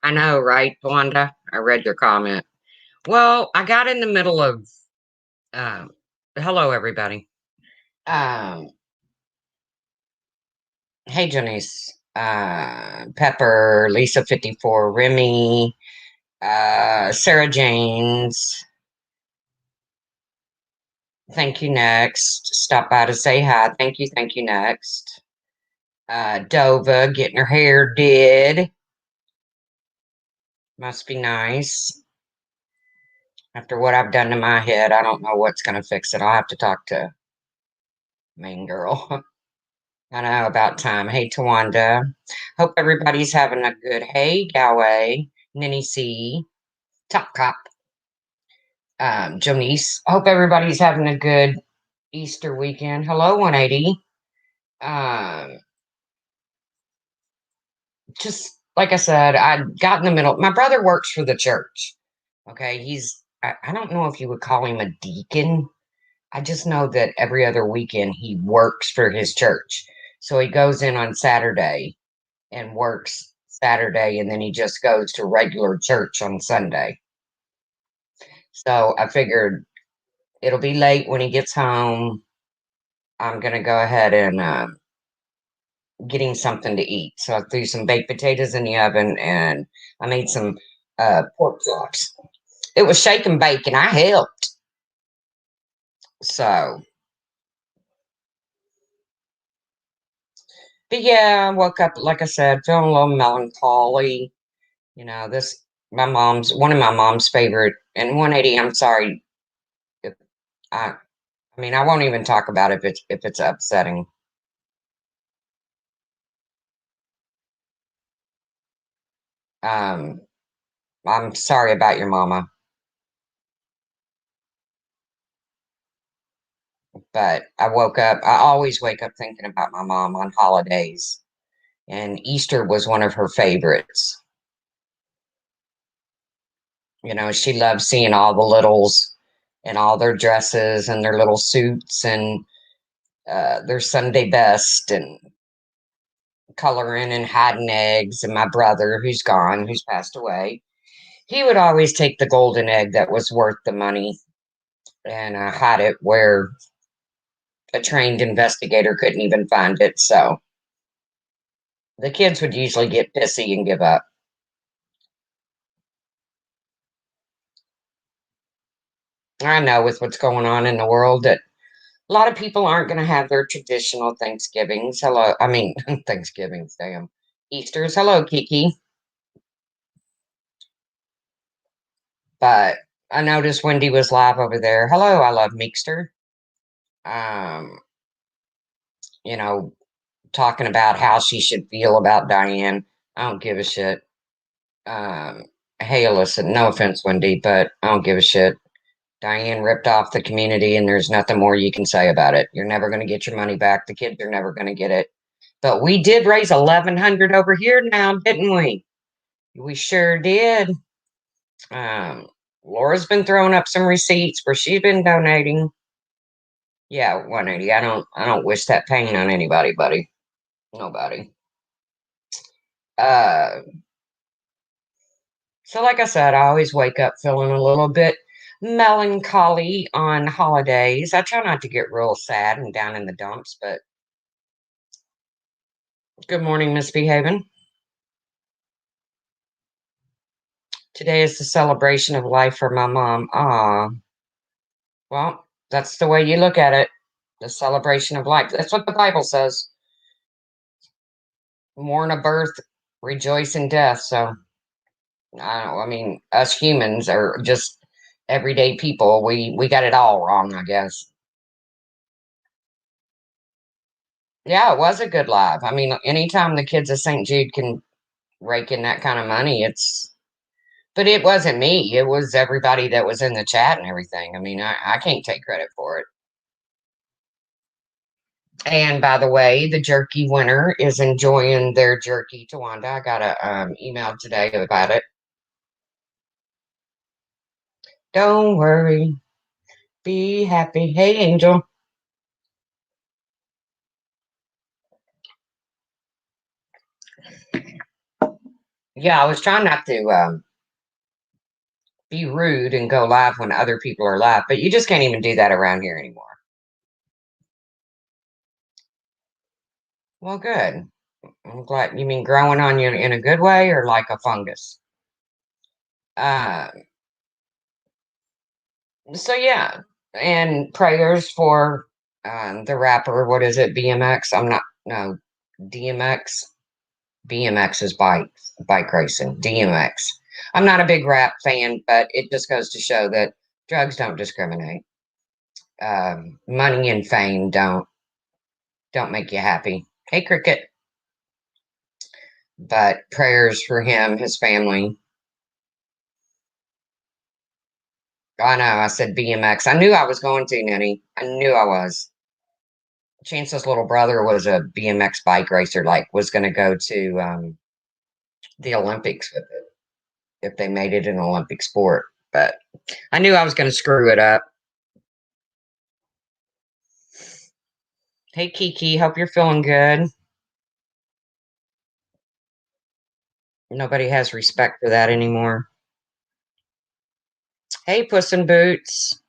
I know, right, Wanda? I read your comment. Well, I got in the middle of um hello everybody. Um hey Janice, Pepper, Lisa 54, Remy, Sarah Janes, thank you next. Stop by to say hi. Thank you next. Dova getting her hair did. Must be nice. After what I've done to my head, I don't know what's gonna fix it. I'll have to talk to main girl. I know about time. Hey, Tawanda. Hope everybody's having a good. Hey, Galway, Ninny C, Top Cop, Jonice. Hope everybody's having a good Easter weekend. Hello, 180. Um, just like I said, I got in the middle. My brother works for the church. Okay, I don't know if you would call him a deacon. I just know that every other weekend he works for his church. So he goes in on Saturday and works Saturday, and then he just goes to regular church on Sunday. So I figured it'll be late when he gets home. I'm gonna go ahead and get him something to eat. So I threw some baked potatoes in the oven, and I made some pork chops. It was shake and bake, and I helped. So, but yeah, I woke up like I said, feeling a little melancholy. You know, this one of my mom's favorite, and 180. I'm sorry if I mean, I won't even talk about it if it's upsetting. Um, I'm sorry about your mama, but I woke up. I always wake up thinking about my mom on holidays, and Easter was one of her favorites. You know, she loved seeing all the littles and all their dresses and their little suits and their Sunday best and coloring and hiding eggs. And my brother, who's gone, who's passed away, he would always take the golden egg that was worth the money and hide it where a trained investigator couldn't even find it. So the kids would usually get pissy and give up. I know with what's going on in the world that a lot of people aren't going to have their traditional Thanksgivings. Hello, I mean, Thanksgivings, damn. Easter's. Hello, Kiki. But I noticed Wendy was live over there. Hello, I love Meekster. Um, you know, talking about how she should feel about Diane. I don't give a shit. Um, hey, listen, no offense, Wendy, but I don't give a shit. Diane ripped off the community, and there's nothing more you can say about it. You're never going to get your money back. The kids are never going to get it. But we did raise 1,100 over here now, didn't we? We sure did. Um, Laura's been throwing up some receipts where she's been donating. Yeah, 180. I don't wish that pain on anybody, buddy. Nobody. Uh, so like I said, I always wake up feeling a little bit melancholy on holidays. I try not to get real sad and down in the dumps, but good morning, Misbehaving. Today is the celebration of life for my mom. Ah, well, that's the way you look at it. The celebration of life. That's what the Bible says. Mourn a birth, rejoice in death. So I mean, us humans are just everyday people. We got it all wrong, I guess. Yeah, it was a good live. I mean, anytime the kids of St. Jude can rake in that kind of money, but it wasn't me. It was everybody that was in the chat and everything. I mean, I can't take credit for it. And by the way, the jerky winner is enjoying their jerky. Tawanda, I got a email today about it. Don't worry, be happy. Hey, Angel. Yeah, I was trying not to be rude and go live when other people are live, but you just can't even do that around here anymore. Well, good. I'm glad. You mean growing on you in a good way or like a fungus? Uh, so yeah, and prayers for the rapper. What is it? BMX. I'm not. No, DMX. BMX is bike racing. DMX. I'm not a big rap fan, but it just goes to show that drugs don't discriminate. Money and fame don't make you happy. Hey, cricket. But prayers for him, his family. I know. I said BMX. I knew I was going to, Nenny. I knew I was. Chance's little brother was a BMX bike racer. Like, was going to go to the Olympics with it if they made it an Olympic sport. But I knew I was going to screw it up. Hey, Kiki. Hope you're feeling good. Nobody has respect for that anymore. Hey, Puss in Boots.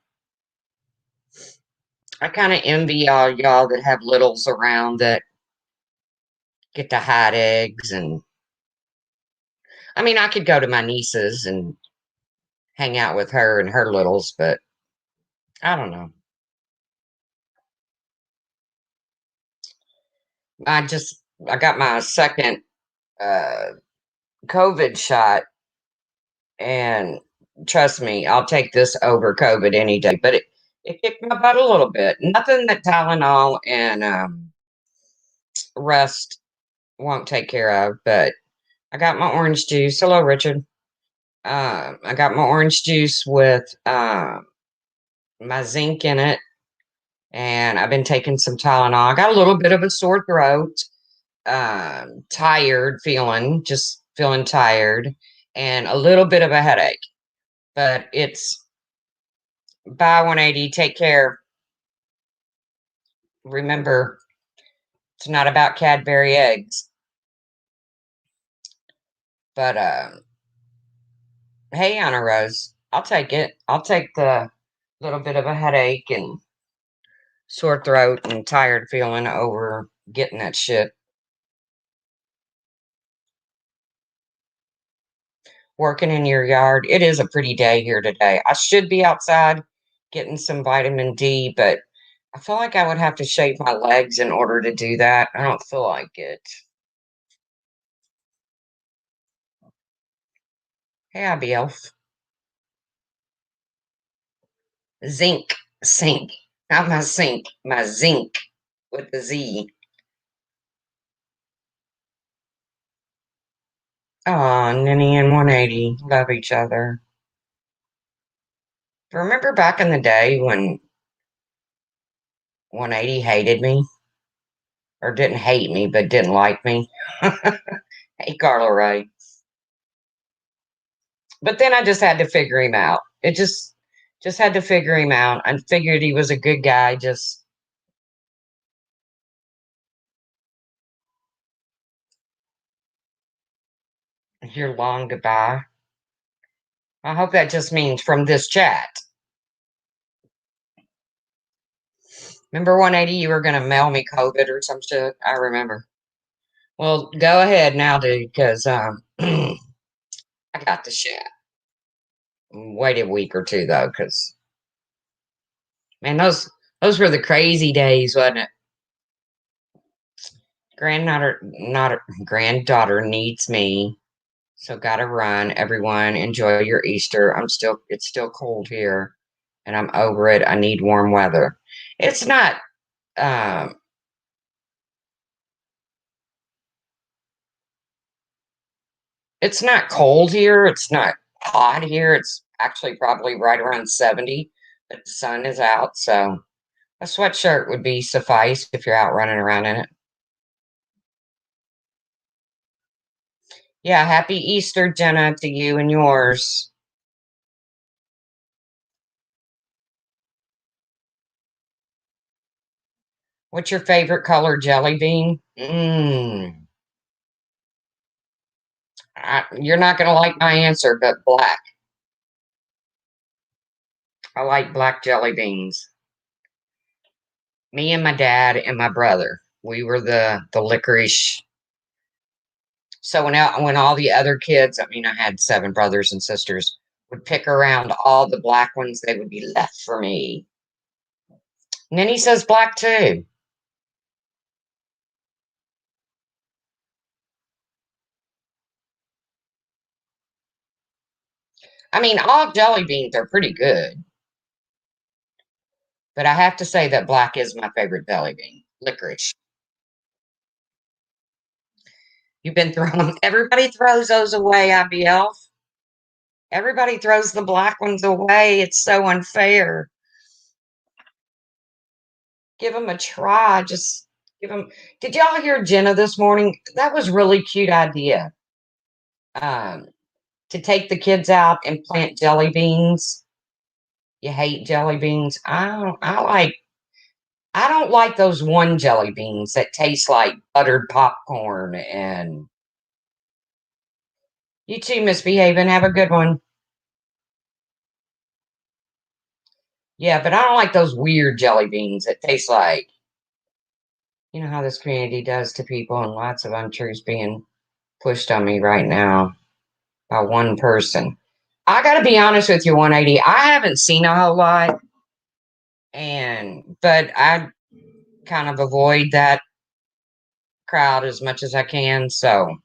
I kind of envy all y'all that have littles around that get to hide eggs. And I mean, I could go to my niece's and hang out with her and her littles, but I don't know. I just I got my second uh COVID shot, and trust me, I'll take this over COVID any day. But it kicked my butt a little bit. Nothing that Tylenol and rest won't take care of. But I got my orange juice. Hello, Richard. I got my orange juice with my zinc in it, and I've been taking some Tylenol. I got a little bit of a sore throat, tired feeling, just feeling tired, and a little bit of a headache. But it's buy 180, take care. Remember, it's not about Cadbury eggs. But hey, Anna Rose, I'll take it. I'll take the little bit of a headache and sore throat and tired feeling over getting that shit. Working in your yard. It is a pretty day here today. I should be outside getting some vitamin D, but I feel like I would have to shave my legs in order to do that. I don't feel like it. Hey, Abby Elf. Zinc. Sink. Not my sink. My zinc with the Z. Oh, Ninny and 180 love each other. Remember back in the day when 180 hated me? Or didn't hate me, but didn't like me? Hey, Carla Ray. But then I just had to figure him out. It just had to figure him out. I figured he was a good guy. Just your long goodbye. I hope that just means from this chat. Remember 180, you were going to mail me COVID or some shit? I remember. Well, go ahead now, dude, because I got the shit. Wait a week or two though, because man, those were the crazy days, wasn't it? Granddaughter needs me, so gotta run. Everyone, enjoy your Easter. It's still cold here, and I'm over it. I need warm weather. It's not. Um, it's not cold here. It's not hot here. It's actually probably right around 70, but the sun is out, so a sweatshirt would be suffice if you're out running around in it. Yeah, happy Easter, Jenna, to you and yours. What's your favorite color jelly bean? Mmm. You're not going to like my answer, but black. I like black jelly beans. Me and my dad and my brother, we were the licorice. So when all the other kids, I mean, I had 7 brothers and sisters, would pick around all the black ones, they would be left for me. And then he says black too. I mean, all jelly beans are pretty good, but I have to say that black is my favorite jelly bean. Licorice. You've been throwing. Everybody throws those away. IBL. Everybody throws the black ones away. It's so unfair. Give them a try. Just give them. Did y'all hear Jenna this morning? That was really cute idea. Um, to take the kids out and plant jelly beans. You hate jelly beans. I don't like those one jelly beans that taste like buttered popcorn. And you too, misbehaving. Have a good one. Yeah, but I don't like those weird jelly beans that taste like, you know how this community does to people, and lots of untruths being pushed on me right now by one person. I got to be honest with you, 180. I haven't seen a whole lot, but I kind of avoid that crowd as much as I can. So,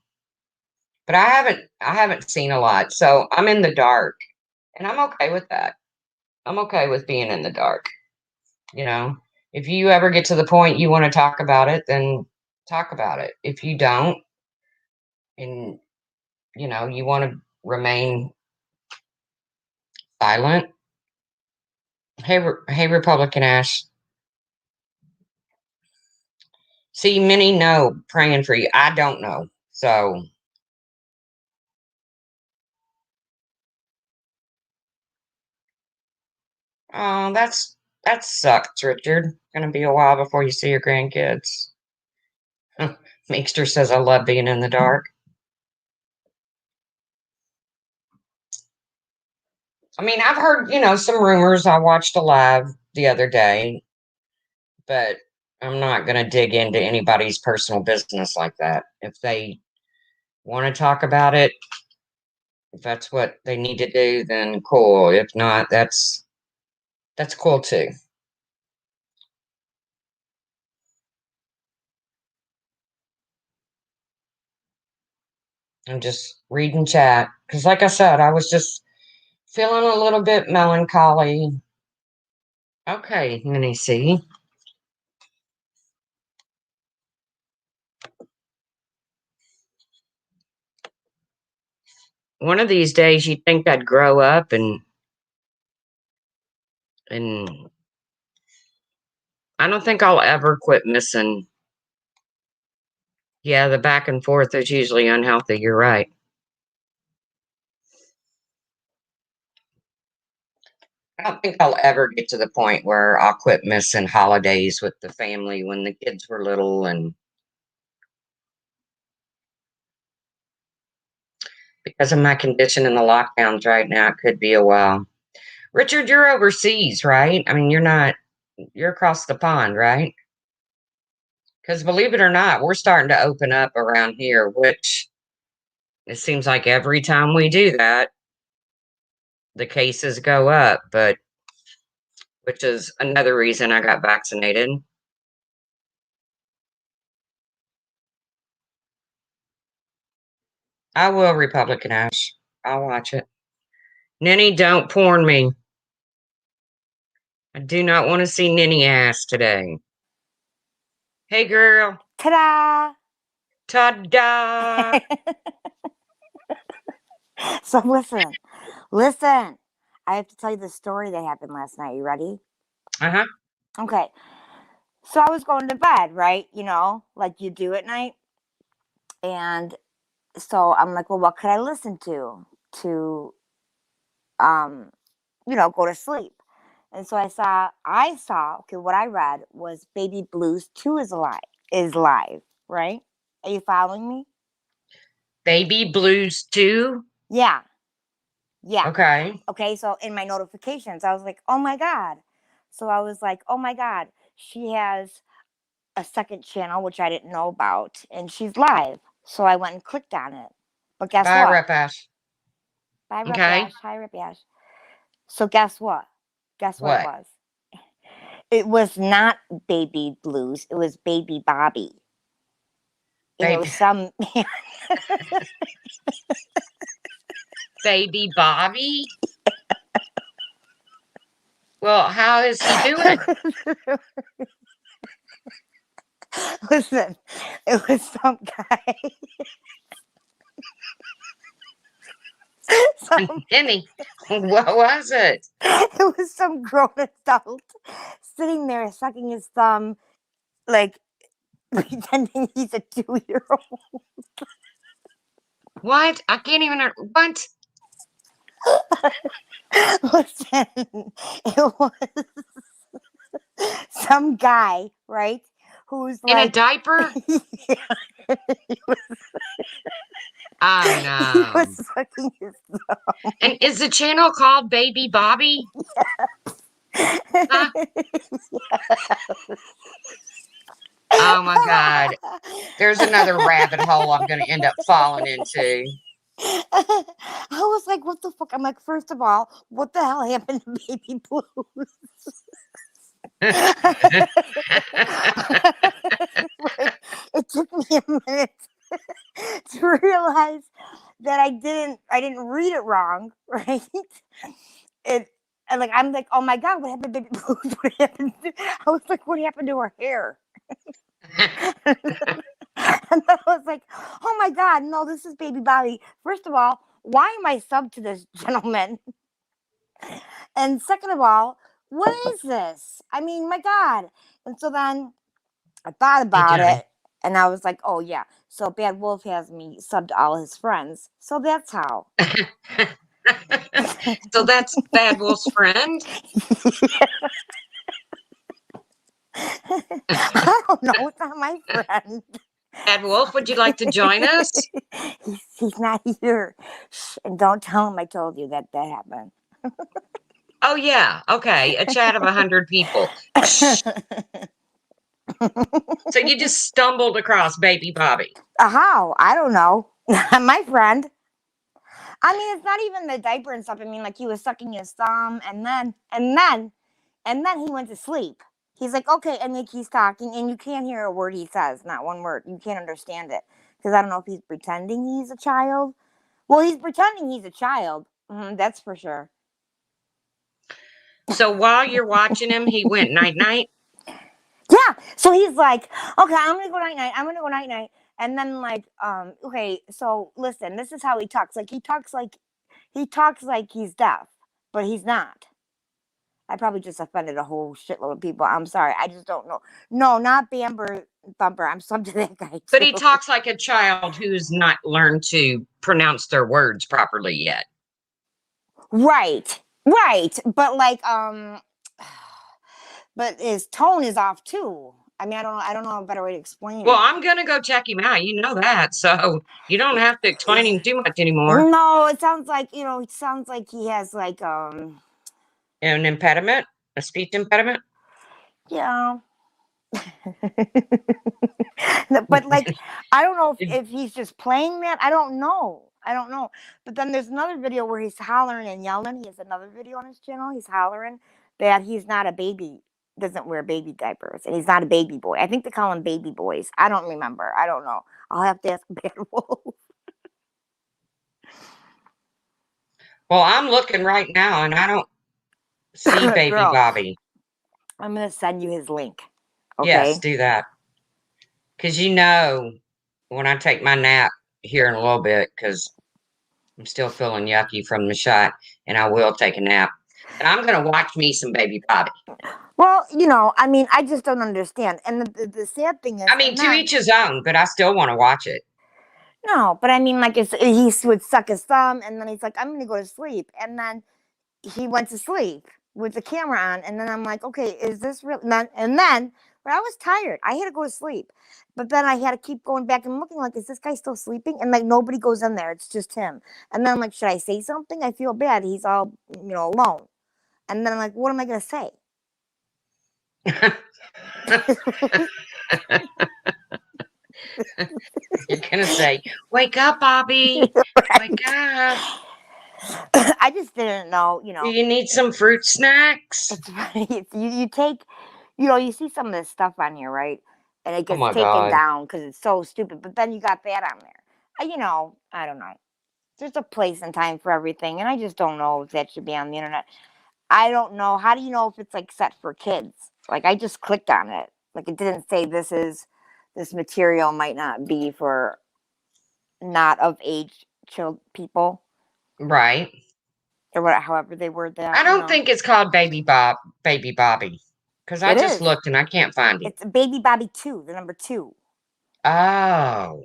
but I haven't seen a lot. So I'm in the dark, and I'm okay with that. I'm okay with being in the dark. You know, if you ever get to the point you want to talk about it, then talk about it. If you don't, and you want to remain silent, hey, Republican Ash. See, many know praying for you. I don't know. So, oh, that sucks, Richard. Gonna be a while before you see your grandkids. Meekster says I love being in the dark. I mean, I've heard, some rumors. I watched a live the other day, but I'm not gonna dig into anybody's personal business like that. If they want to talk about it, if that's what they need to do, then cool. If not, that's cool too. I'm just reading chat because, like I said, I was just feeling a little bit melancholy. Okay, let me see. One of these days, you'd think I'd grow up and I don't think I'll ever quit missing. Yeah, the back and forth is usually unhealthy. You're right. I don't think I'll ever get to the point where I'll quit missing holidays with the family when the kids were little, and because of my condition and the lockdowns right now, it could be a while. Richard, you're overseas, right? I mean, you're across the pond, right? Because believe it or not, we're starting to open up around here, which it seems like every time we do that, the cases go up, but which is another reason I got vaccinated. I will, Republican Ash. I'll watch it. Ninny, don't porn me. I do not want to see Ninny ass today. Hey, girl. Ta-da! Ta-da! So listen. I have to tell you the story that happened last night. You ready? Uh-huh. Okay. So I was going to bed, right? Like you do at night. And so I'm like, well, what could I listen to um, go to sleep? And so I saw, okay, what I read was Baby Blues 2 is live, right? Are you following me? Baby Blues 2? Yeah. Yeah. Okay. Okay. So in my notifications, I was like, oh my God. So I was like, oh my God, she has a second channel, which I didn't know about, and she's live. So I went and clicked on it. But guess Bye, what? Repash. Bye, Okay. Repash. Hi, Repash. So guess what? Guess what it What? was? It was not Baby Blues. It was Baby Bobby. And it Baby, was some baby Bobby? Well, how is he doing? listen, it was some guy. some Penny, what was it? it was some grown adult sitting there sucking his thumb, like pretending he's a 2-year-old. What? I can't even. What? Listen, it was some guy, right? Who's In a like, diaper? yeah, Oh, he was no. sucking his And is the channel called Baby Bobby? Huh? Oh, my God. There's another rabbit hole I'm going to end up falling into. I was like, what the fuck? I'm like, first of all, what the hell happened to Baby Blue? Like, it took me a minute to realize that I didn't read it wrong, right? It and like I'm like, oh my God, what happened to Baby Blue? What happened I was like, what happened to her hair? And I was like, oh my God, no, this is Baby Bobby. First of all, why am I sub to this gentleman? And second of all, what is this? I mean, my God. And so then I thought Hey, about Johnny. it and I was like, oh yeah. So Bad Wolf has me subbed to all his friends. So that's how. So that's Bad Wolf's friend? I don't know. It's not my friend. Bad Wolf, would you like to join us? He's not here. Shh, and don't tell him I told you that happened. Oh, yeah. Okay. A chat of 100 people. So you just stumbled across Baby Bobby. How? I don't know. My friend. I mean, it's not even the diaper and stuff. I mean, like he was sucking his thumb, and then he went to sleep. He's like, okay, and like he's talking, and you can't hear a word he says, not one word. You can't understand it because I don't know if he's pretending he's a child. Well, he's pretending he's a child. That's for sure. So while you're watching him, he went night night. Yeah. So he's like, okay, I'm gonna go night night. I'm gonna go night night. And then like, okay, so listen, this is how he talks. Like he talks like he's deaf, but he's not. I probably just offended a whole shitload of people. I'm sorry. I just don't know. No, not Bamber Thumper. I'm subbed to that guy But he too. talks like a child who's not learned to pronounce their words properly yet. Right. Right. But like, but his tone is off too. I mean, I don't know a better way to explain Well, it. I'm gonna go check him out. You know that, so you don't have to explain him too much anymore. No, it sounds like, it sounds like he has like An impediment, a speech impediment. yeah. But like I don't know if he's just playing that. I don't know. I don't know. But then there's another video where he's hollering and yelling. He has another video on his channel. He's hollering that he's not a baby, doesn't wear baby diapers, and he's not a baby boy. I think they call him baby boys. I don't remember. I don't know. I'll have to ask Bad Wolf. Well, I'm looking right now, and I don't see Baby Girl, Bobby. I'm gonna send you his link. Yes, Okay. do that. Because when I take my nap here in a little bit, because I'm still feeling yucky from the shot, and I will take a nap. And I'm going to watch me some Baby Bobby. Well, I mean, I just don't understand. And the sad thing is, I mean, and to then each his own, but I still want to watch it. no, but I mean, like, he would suck his thumb, and then he's like, "I'm gonna go to sleep," and then he went to sleep with the camera on, and then I'm like, "Okay, is this real?" And then But I was tired. I had to go to sleep. But then I had to keep going back and looking like, is this guy still sleeping? And like nobody goes in there. It's just him. And then I'm like, should I say something? I feel bad. He's all, alone. And then I'm like, what am I gonna say? You're gonna say, "Wake up, Bobby! Wake Right. up! I just didn't know, Do you need some fruit snacks?" it's funny. You take, you see some of this stuff on here, right? And it Oh gets my taken God! down because it's so stupid. But then you got that on there. I don't know. There's a place and time for everything, and I just don't know if that should be on the internet. I don't know. How do you know if it's like set for kids? Like I just clicked on it. Like it didn't say this material might not be for not of age child people Right? or what, however they word I that. don't think it's called Baby Bobby, because I It just is. looked and I can't find it. It's Baby Bobby 2, the number 2. Oh,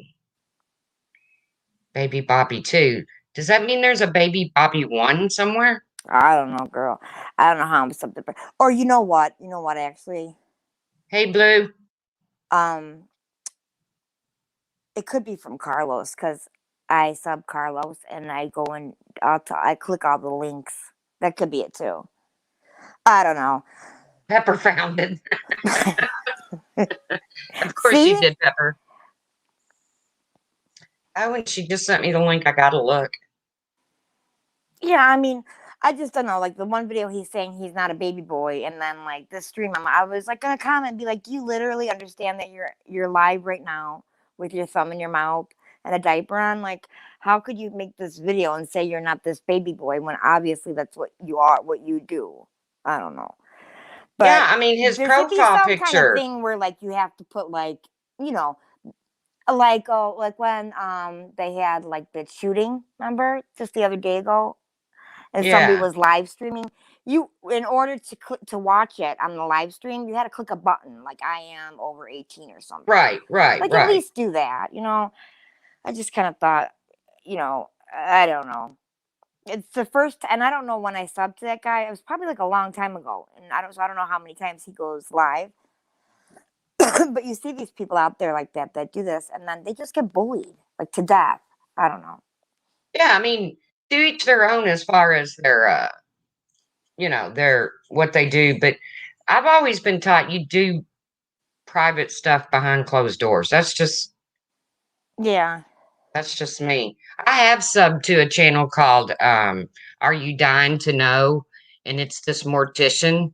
Baby Bobby 2. Does that mean there's a Baby Bobby 1 somewhere? I don't know, girl. I don't know how I'm something. Or you know what? You know what? Actually, Hey, Blue. um, it could be from Carlos because I sub Carlos and I go and I click all the links. That could be it too. I don't know. Pepper found it. Of course she See? did, Pepper. Oh, and she just sent me the link. I gotta look. Yeah, I mean, I just don't know. Like the one video, he's saying he's not a baby boy, and then like this stream, I was like gonna comment and be like, "You literally understand that you're live right now with your thumb in your mouth and a diaper on? Like, how could you make this video and say you're not this baby boy when obviously that's what you are, what you do? I don't know, Yeah, but I mean, his there should be profile some kind of picture. thing where like you have to put like you know." Like like when they had like the shooting, remember just the other day ago, and somebody Yeah, was live streaming, you in order to watch it on the live stream, you had to click a button like I am over 18 or something. right, right, Like at right. least do that. I just kind of thought, I don't know. It's the first, and I don't know when I subbed to that guy. It was probably like a long time ago, and I don't know how many times he goes live. But you see these people out there like that do this, and then they just get bullied like to death. I don't know. Yeah, I mean, to each their own as far as their, their what they do. But I've always been taught you do private stuff behind closed doors. Yeah. That's just me. I have subbed to a channel called Are You Dying to Know? And it's this mortician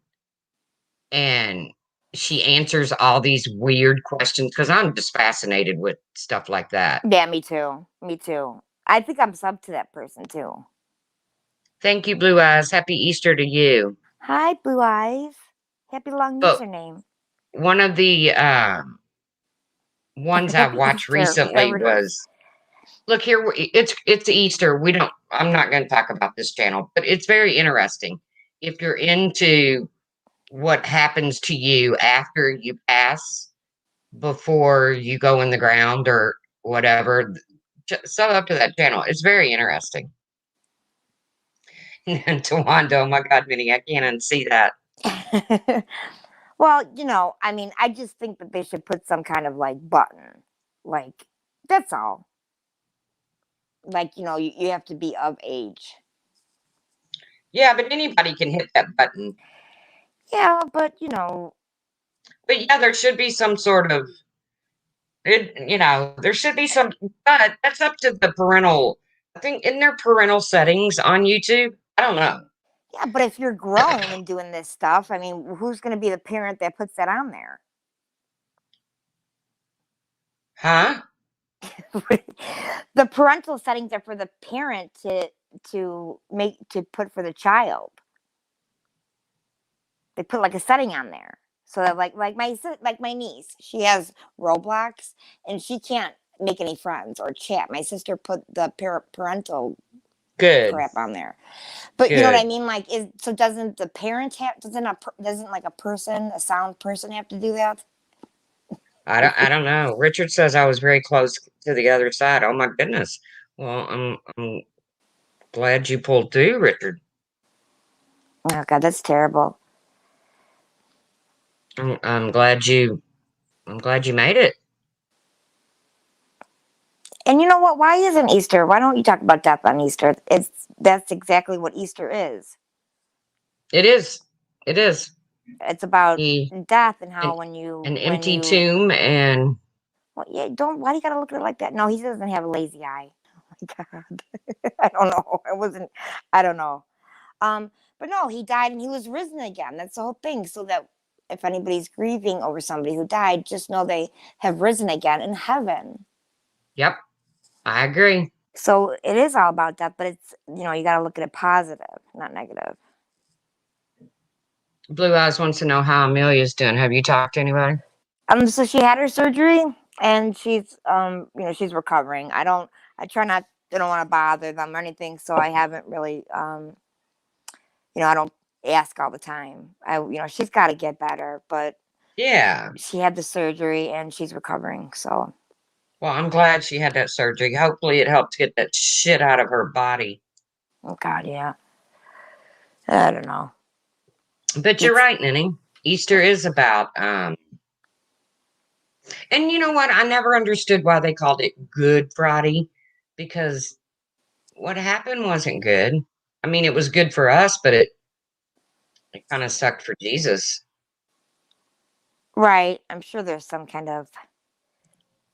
and she answers all these weird questions because I'm just fascinated with stuff like that. Yeah, me too. Me too. I think I'm sub to that person too. Thank you, Blue Eyes. Happy Easter to you. Hi, Blue Eyes. Happy long But username. one of the ones I Happy watched Easter, recently whatever it is. was look here. It's Easter. We don't. I'm not going to talk about this channel, but it's very interesting. If you're into what happens to you after you pass, before you go in the ground or whatever, sub up to that channel. It's very interesting. And Tawanda, oh my God, Minnie, I can't unsee that. Well, I mean, I just think that they should put some kind of like button. Like, that's all. Like, you have to be of age. Yeah, but anybody can hit that button. Yeah, but, But yeah, there should be some sort of there should be some, but that's up to the parental. I think in their parental settings on YouTube. I don't know. yeah, but if you're grown and doing this stuff, I mean, who's going to be the parent that puts that on there? Huh? The parental settings are for the parent to put for the child. They put like a setting on there so that like my niece, she has Roblox and she can't make any friends or chat. My sister put the parental Good. crap on there, but you know what I Good. mean. Like, doesn't the parent have doesn't like a sound person have to do that? I don't know. Richard says I was very close to the other side. Oh my goodness. Well, I'm glad you pulled through, Richard. Oh God, that's terrible. I'm glad you. I'm glad you made it. And you know what? Why isn't Easter? Why don't you talk about death on Easter? That's exactly what Easter is. It is. It is. It's about He death and how an when you an empty tomb and well, yeah, don't why do you gotta look at it like that? No, he doesn't have a lazy eye. Oh my god. I don't know. I wasn't I don't know. Um, but no, he died and he was risen again. That's the whole thing. So that if anybody's grieving over somebody who died, just know they have risen again in heaven. yep, I agree. So it is all about that, but it's you got to look at it positive, not negative. Blue Eyes wants to know how Amelia's doing. Have you talked to anybody? So she had her surgery and she's she's recovering. I try not I don't want to bother them or anything, so I haven't really I don't ask all the time. She's got to get better, but Yeah. she had the surgery and she's recovering. So, Well, I'm glad she had that surgery. Hopefully, it helped get that shit out of her body. oh God, yeah. I don't know. But you're It's right, Ninny. Easter is about and you know what? I never understood why they called it Good Friday because what happened wasn't good. I mean, it was good for us, but it kind of sucked for Jesus. right. I'm sure there's some kind of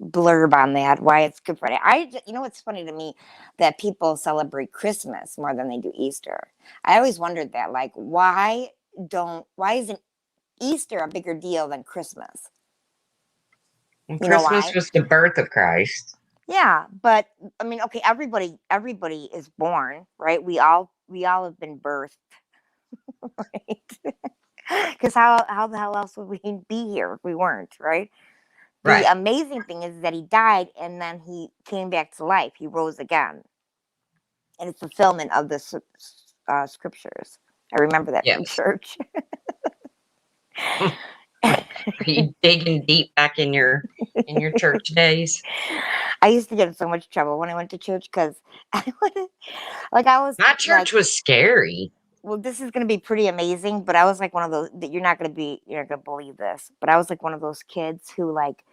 blurb on that why it's Good Friday. It's funny to me that people celebrate Christmas more than they do Easter. I always wondered that, like, why isn't Easter a bigger deal than Christmas? And You know Christmas why? was the birth of Christ. Yeah, but I mean, okay, everybody is born, right? We all have been birthed, right? Because how the hell else would we be here if we weren't, right? The Right. amazing thing is that he died and then he came back to life. He rose again, and it's fulfillment of the scriptures. I remember that from Yes. church. Are you digging deep back in your church days? I used to get in so much trouble when I went to church because I would, like I was My like, church was scary. well, this is going to be pretty amazing, but I was like one of those that you're not going to believe this, but I was like one of those kids who like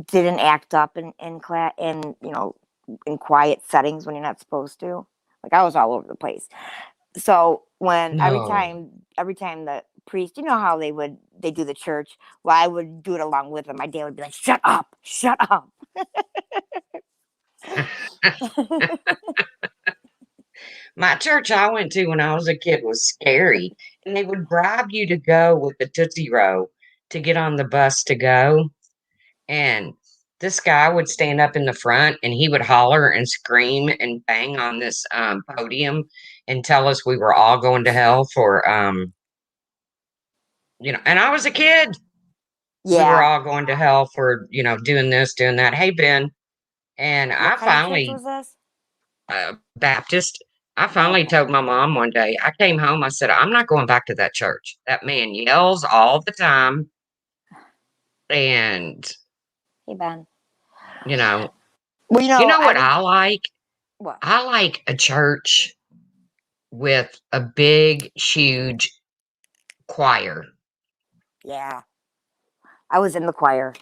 didn't act up in class in quiet settings when you're not supposed to. Like I was all over the place. So when No. every time the priest, you know how they do the church, well, I would do it along with them. My dad would be like, shut up." My church I went to when I was a kid was scary, and they would bribe you to go with the Tootsie Roll to get on the bus to go. And this guy would stand up in the front and he would holler and scream and bang on this podium and tell us we were all going to hell for, and I was a kid. We were Yeah. all going to hell for, doing this, doing that. Hey, Ben. And What I kind of church finally, was this? Baptist, I finally Okay. told my mom one day, I came home, I said, I'm not going back to that church. That man yells all the time. And, Hey Ben. you know, Well, you know I what would I like? what? I like a church with a big, huge choir. Yeah. I was in the choir.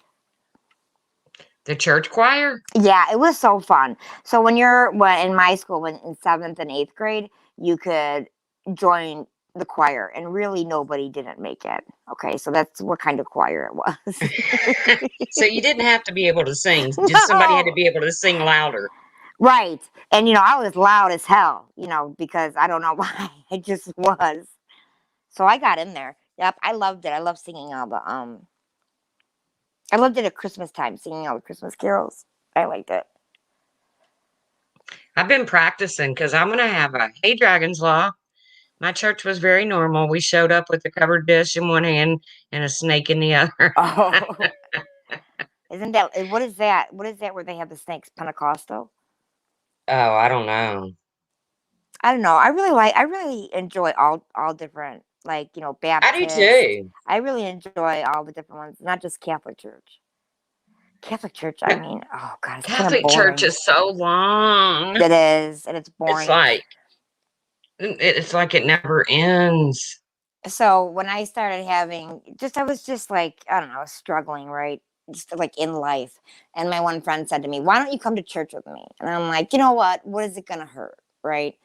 The church choir? Yeah, it was so fun. So when in my school, when in seventh and eighth grade, you could join the choir, and really nobody didn't make it. Okay, so that's what kind of choir it was. So you didn't have to be able to sing, just somebody had to No, be able to sing louder. right. And I was loud as hell, because I don't know why. I just was. So I got in there. Yep, I loved it. I love singing all the I loved it at Christmas time, singing all the Christmas carols. I liked it. I've been practicing because I'm going to have a Hey Dragon's Law. My church was very normal. We showed up with a covered dish in one hand and a snake in the other. Oh, isn't that what is that? What is that where they have the snakes? Pentecostal? Oh, I don't know. I don't know. I really enjoy all different like I do Baptist. too. I really enjoy all the different ones, not just Catholic Church. Catholic Church, I mean, oh God, it's kind of Catholic church boring. is so long. It is, and it's It's boring. like it's like it never ends. So when I started having I was just like, I don't know, struggling, right? Just like in life. And my one friend said to me, "Why don't you come to church with me?" And I'm like, you know what? What is it going to hurt? Right.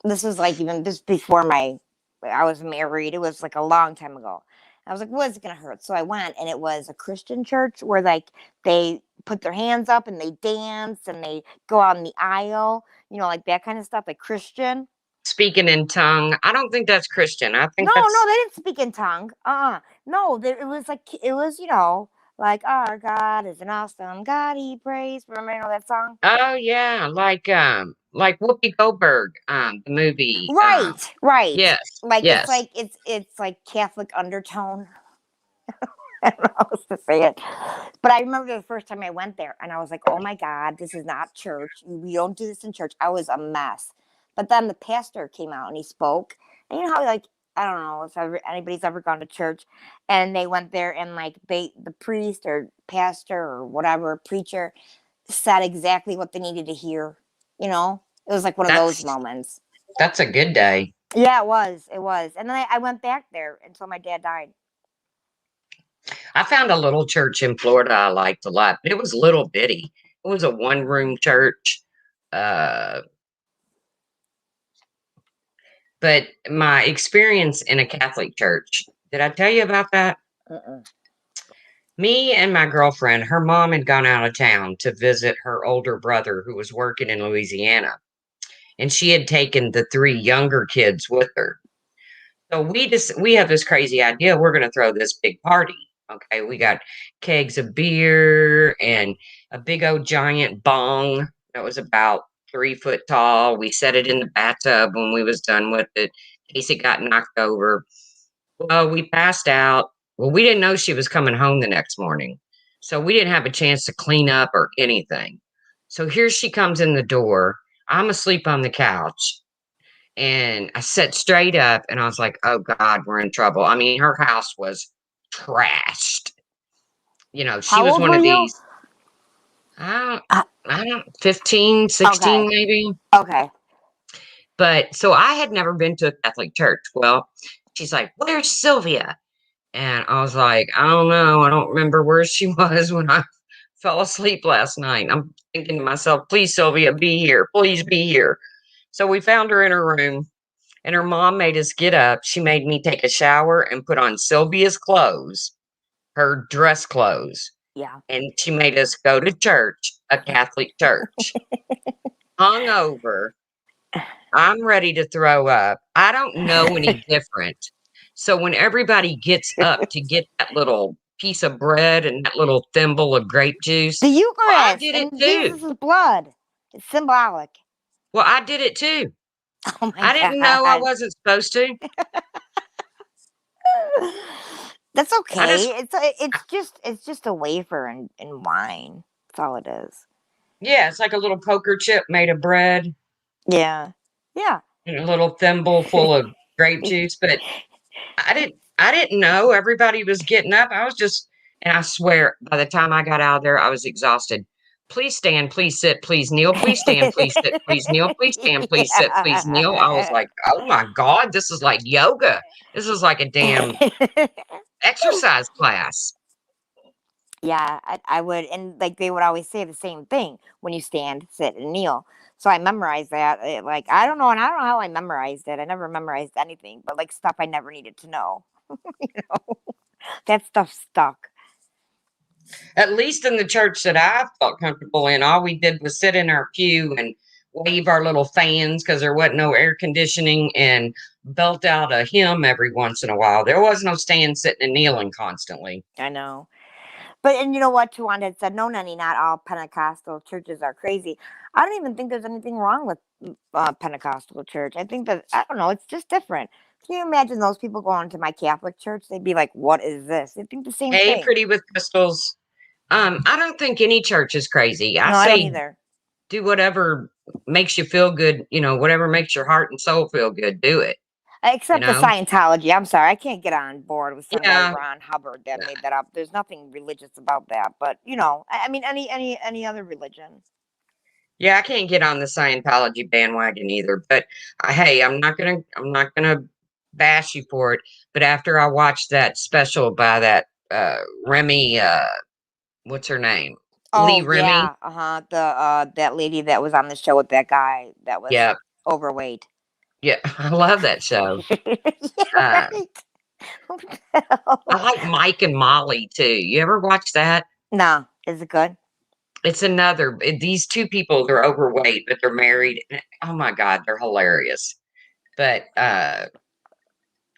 This was like even just before I was married. It was like a long time ago. I was like, what is it going to hurt? So I went, and it was a Christian church where like they put their hands up and they dance and they go out in the aisle, like that kind of stuff, like Christian. Speaking in tongue. I don't think that's Christian. I No, think no, that's they didn't speak in tongue. No, it was like it was, like our God is an awesome God. He prays. Remember, that song? oh yeah, like Whoopi Goldberg, the movie. Right, right. Yes, Like yes. it's like Catholic undertone. I don't know how else to say it. But I remember the first time I went there and I was like, oh my God, this is not church. We don't do this in church. I was a mess. But then the pastor came out and he spoke. And you know how, like, I don't know if anybody's ever gone to church and they went there and, like, the priest or pastor or whatever, preacher, said exactly what they needed to hear. It was like one of those That's moments. that's a good day. Yeah, it was. It was. And then I went back there until my dad died. I found a little church in Florida I liked a lot, but it was little bitty. It was a one-room church. Uh, but my experience in a Catholic church, did I tell you about that? Uh-uh. Me and my girlfriend, her mom had gone out of town to visit her older brother who was working in Louisiana, and she had taken the three younger kids with her. So we have this crazy idea. We're going to throw this big party. Okay, we got kegs of beer and a big old giant bong that was about 3 foot tall. We set it in the bathtub when we was done with it, in case it got knocked over. Well, we passed out. Well, we didn't know she was coming home the next morning, so we didn't have a chance to clean up or anything. So here she comes in the door. I'm asleep on the couch. And I sat straight up and I was like, oh God, we're in trouble. I mean, her house was trashed. She How was old one were of you? these, I Uh, I don't 15, 16 okay. maybe. Okay. But so I had never been to a Catholic church. Well, she's like, where's Sylvia? And I was like, I don't know. I don't remember where she was when I fell asleep last night. I'm thinking to myself, please, Sylvia, be here. Please be here. So we found her in her room. And her mom made us get up. She made me take a shower and put on Sylvia's clothes, her dress clothes. Yeah. And she made us go to church, a Catholic church. Hung over. I'm ready to throw up. I don't know any different. So when everybody gets up to get that little piece of bread and that little thimble of grape juice, The well, I Eucharist did it and too. Jesus' blood. It's symbolic. Well, I did it too. Oh my I didn't know I God. wasn't supposed to. That's I okay. just, It's just a wafer and wine. That's all it is. yeah, it's like a little poker chip made of bread Yeah. Yeah. and a little thimble full of grape juice, but I didn't know everybody was getting up. I was just and I swear by the time I got out of there, I was exhausted. Please stand, please sit, please kneel, please stand, please sit, please kneel, please stand, please sit, please kneel. I was Yeah. like, oh my God, this is like yoga. This is like a damn exercise class. Yeah, I would, and like they would always say the same thing when you stand, sit, and kneel. So I memorized that. Like I don't know, and I don't know how I memorized it. I never memorized anything, but like stuff I never needed to know. That stuff stuck. At least in the church that I felt comfortable in, all we did was sit in our pew and wave our little fans because there wasn't no air conditioning and belt out a hymn every once in a while. There was no stand, sitting, and kneeling constantly. I know. But and you know what? Tawanda had said, "No, Nenny, not all Pentecostal churches are crazy." I don't even think there's anything wrong with Pentecostal church. I think that I don't know. It's just different. Can you imagine those people going to my Catholic church? They'd be like, "What is this?" They think the same Hey, thing. Pretty with Crystals. I don't think any church is crazy. I No, I don't say either. do whatever makes you feel good, whatever makes your heart and soul feel good, do it, you Except the know? Scientology. I'm sorry, I can't get on board with some guy Yeah. Ron Hubbard that made that up. There's nothing religious about that. But I mean, any other religion. Yeah, I can't get on the Scientology bandwagon either, but hey, I'm not gonna bash you for it, but after I watched that special by that Remy, what's her name? Lee Oh Remy. yeah, the that lady that was on the show with that guy that was Yeah, overweight. yeah, I love that show. Yeah, Uh, right. What the I hell? like Mike and Molly too. You ever watch that? No, is it good? It's another. These two people, they're overweight, but they're married. Oh my God, they're hilarious. But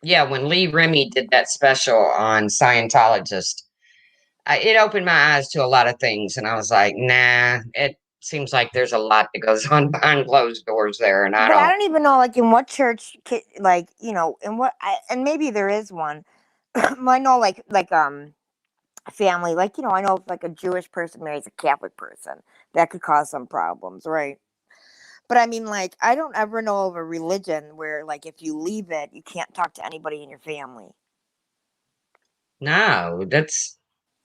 yeah, when Lee Remy did that special on Scientologist, it opened my eyes to a lot of things, and I was like, nah, it seems like there's a lot that goes on behind closed doors there, and I But I don't. don't even know, like, in what church, like, in what, and maybe there is one. I know, family, like, I know if, like, a Jewish person marries a Catholic person, that could cause some problems, right? But I mean, like, I don't ever know of a religion where, like, if you leave it, you can't talk to anybody in your family. No, that's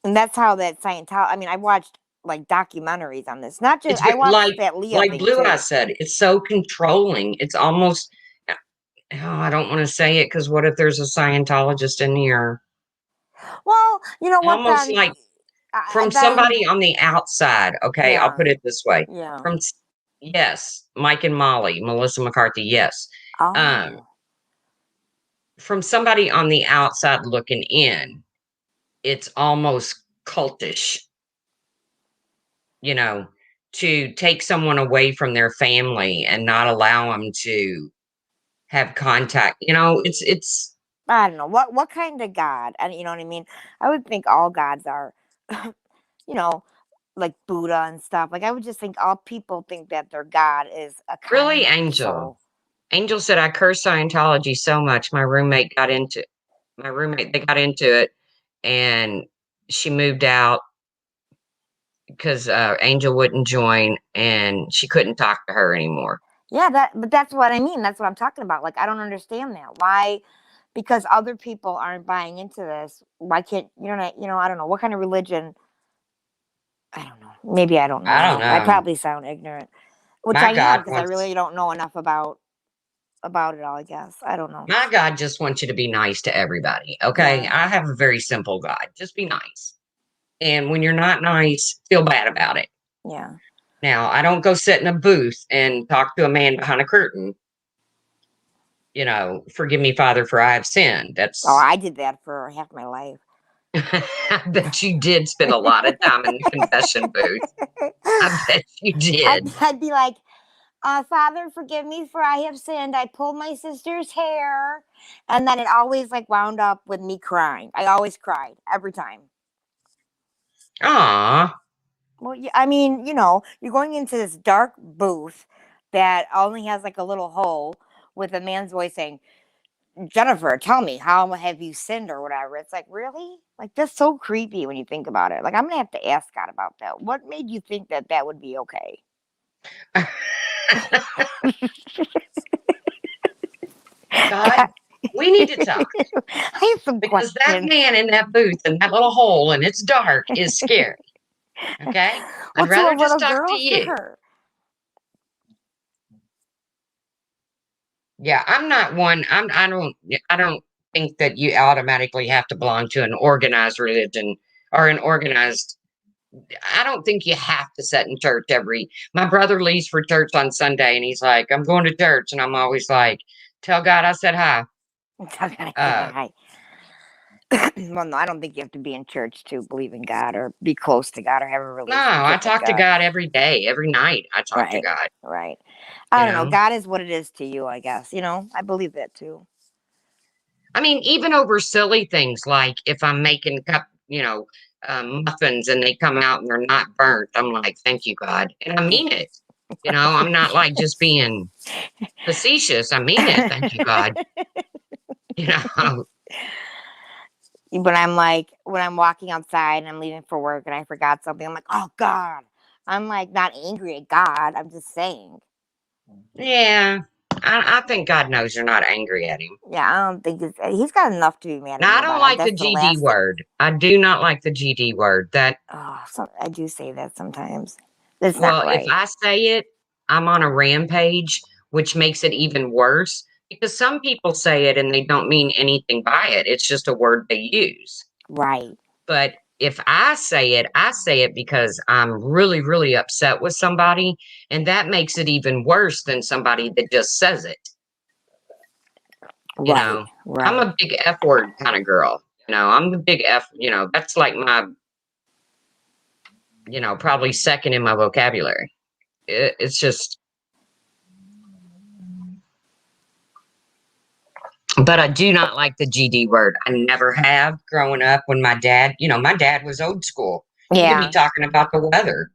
And that's how that Scientology. I mean, I watched like documentaries on this. Not just it's I watched like that Leo thing Blue Eye too. said, it's so controlling. It's almost. Oh, I don't want to say it because what if there's a Scientologist in here? Well, you know what? Almost Then, like from then, somebody on the outside. Okay, I'll yeah, put it this way. yeah. From yes, Mike and Molly, Melissa McCarthy. Yes, um, Oh, from somebody on the outside looking in, it's almost cultish. You know, to take someone away from their family and not allow them to have contact. It's I don't know what kind of God, and you know what I mean. I would think all gods are, you know, like Buddha and stuff. Like I would just think all people think that their God is a really kind Angel. soul. Angel said, I curse Scientology so much. My roommate, they got into it and she moved out because Angel wouldn't join and she couldn't talk to her anymore. Yeah, but that's what I mean. That's what I'm talking about. Like I don't understand that. Why? Because other people aren't buying into this. Why can't I don't know what kind of religion. I don't know. Maybe I don't know I don't enough. I know. probably sound ignorant, which My I am God because I wants, really don't know enough about it all. I guess I don't know. my God just wants you to be nice to everybody. Okay. Yeah, I have a very simple God. Just be nice. And when you're not nice, feel bad about it. yeah. Now, I don't go sit in a booth and talk to a man behind a curtain, forgive me, Father, for I have sinned. Oh, That's, I did that for half my life. I bet you did spend a lot of time in the confession booth. I bet you did. I'd be like, Father, forgive me for I have sinned. I pulled my sister's hair. And then it always like wound up with me crying. I always cried every time. Aw, Well, I mean, you're going into this dark booth that only has like a little hole with a man's voice saying, Jennifer, tell me, how have you sinned or whatever? It's like, really? Like, that's so creepy when you think about it. Like, I'm going to have to ask God about that. What made you think that that would be okay? God, we need to talk I have some because that questions. man in that booth in that little hole and it's dark is scary. Okay. I'd Well, to a rather just little talk to girl, you. sure. Yeah, I'm not one. I don't think that you automatically have to belong to an organized religion or an organized. I don't think you have to sit in church my brother leaves for church on Sunday and he's like, I'm going to church. And I'm always like, tell God I said hi. Tell God I said Uh, hi. Well, no, I don't think you have to be in church to believe in God or be close to God or have a no, I relationship with talk to God. God every day, every night. I talk to Right, God, right. you I don't know. know. God is what it is to you, I guess. I believe that too. I mean, even over silly things like if I'm making muffins and they come out and they're not burnt, I'm like, thank you, God. And I mean it. I'm not like just being facetious. I mean it. Thank you, God. You know, But I'm like, when I'm walking outside and I'm leaving for work and I forgot something, I'm like, oh God. I'm like not angry at God. I'm just saying. yeah. I think God knows you're not angry at him. Yeah, I don't think he's got enough to be mad at Now, me I don't about. like the That's the GD last. word. I do not like the GD word. I do say that sometimes. That's not Well, if right. I say it, I'm on a rampage, which makes it even worse Because some people say it and they don't mean anything by it. It's just a word they use. Right. But if I say it because I'm really, really upset with somebody, and that makes it even worse than somebody that just says it. You Right. know, I'm Right. a big F word kind of girl. I'm the big F, that's like my, probably second in my vocabulary. It's just, but I do not like the GD word. I never have growing up when my dad was old school. He could be Yeah. talking about the weather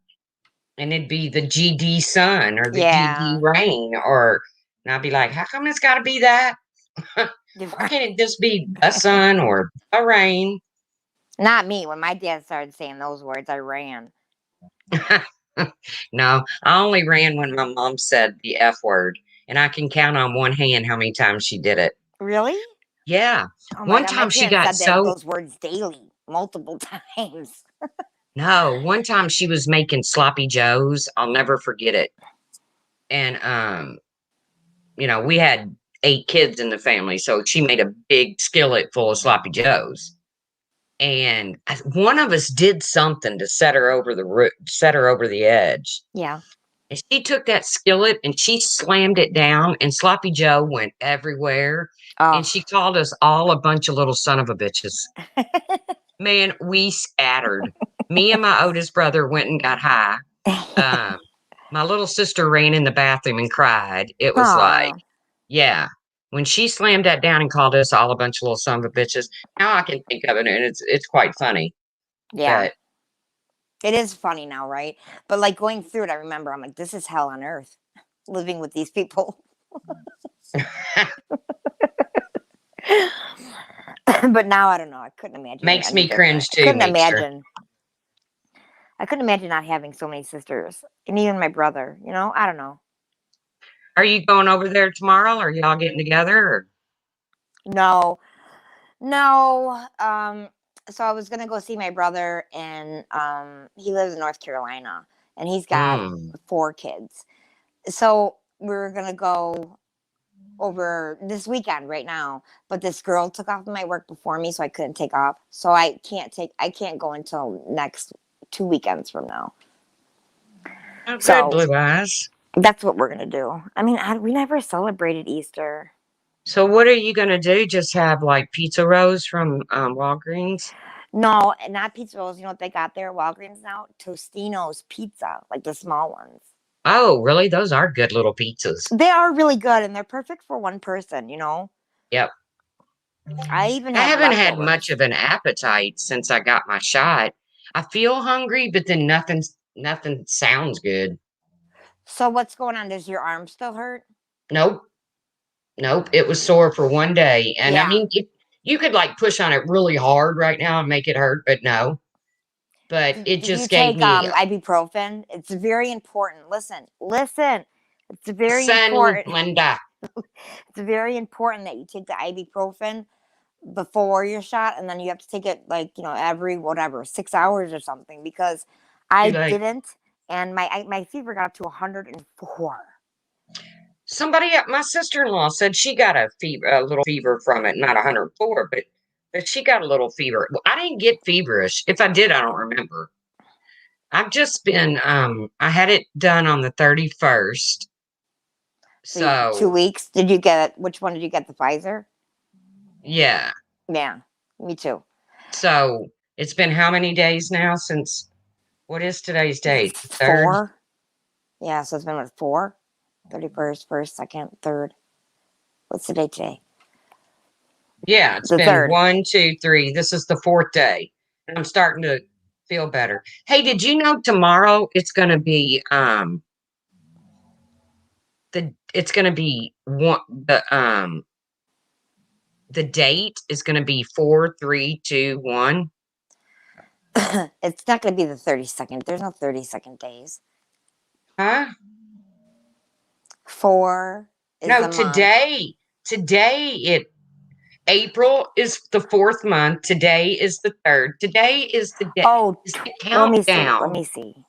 and it'd be the GD sun or the GD Yeah. rain, and I'd be like, how come it's got to be that? Why Right. can't it just be a sun or a rain? Not me. When my dad started saying those words, I ran. No, I only ran when my mom said the F word, and I can count on one hand how many times she did it. Really? Yeah. Oh my One god, my time she parents got said that so, those words daily, multiple times. no, one time she was making sloppy joes. I'll never forget it. And, we had 8 kids in the family, so she made a big skillet full of sloppy joes. And one of us did something to set her over the edge. Yeah. And she took that skillet and she slammed it down, and Sloppy Joe went everywhere. And Oh. she called us all a bunch of little son of a bitches. Man, we scattered. Me and my oldest brother went and got high. Um, my little sister ran in the bathroom and cried. It was like, Oh. yeah. When she slammed that down and called us all a bunch of little son of a bitches, now I can think of it and it's quite funny. Yeah. But It is funny now, right? But like going through it, I remember I'm like, this is hell on earth, living with these people. But now I don't know. I couldn't imagine it makes any me different. cringe too, Meekster. I couldn't imagine not having so many sisters, and even my brother. I don't know. Are you going over there tomorrow? Are y'all getting together? Or? No, no. So I was gonna go see my brother, and he lives in North Carolina, and he's got Mm. 4 kids. So we were gonna go over this weekend right now, but this girl took off my work before me, so I couldn't take off. So I can't go until next 2 weekends from now. Okay, So Blue Eyes. that's what we're gonna do. I mean, we never celebrated Easter. So what are you gonna do? Just have like pizza rolls from Walgreens? No, not pizza rolls. You know what they got there at Walgreens now? Tostino's pizza, like the small ones. Oh, really? Those are good little pizzas. They are really good, and they're perfect for one person. Yep. I even I have haven't had much leftovers. of an appetite since I got my shot. I feel hungry, but then nothing sounds good. So what's going on? Does your arm still hurt? Nope. Nope. It was sore for one day. And I Yeah. mean, you could like push on it really hard right now and make it hurt, but no. But it Did you just gave take me ibuprofen? It's very important. Listen. It's very sun, important. Linda. It's very important that you take the ibuprofen before your shot, and then you have to take it like every whatever 6 hours or something because Too I late. didn't, and my fever got up to 104. My sister-in-law said she got a little fever from it, not 104, but she got a little fever. Well, I didn't get feverish. If I did, I don't remember. I've just been I had it done on the 31st. So 2 weeks. Did you get which one did you get? The Pfizer? Yeah. Yeah, me too. So it's been how many days now since what is today's date? The third? 4. Yeah, so it's been what, 4? 31st, 1st, 2nd, 3rd. What's the date today? Yeah, it's The been 3rd. 1, 2, 3. This is the fourth day. And I'm starting to feel better. Hey, did you know tomorrow it's gonna be the date is gonna be 4, 3, 2, 1. It's not going to be the 32nd. There's no 32nd days. Huh? 4 is No, the month. today April is the fourth month. Today is the third. Today is the day Oh, is the let me see. Let countdown. me see.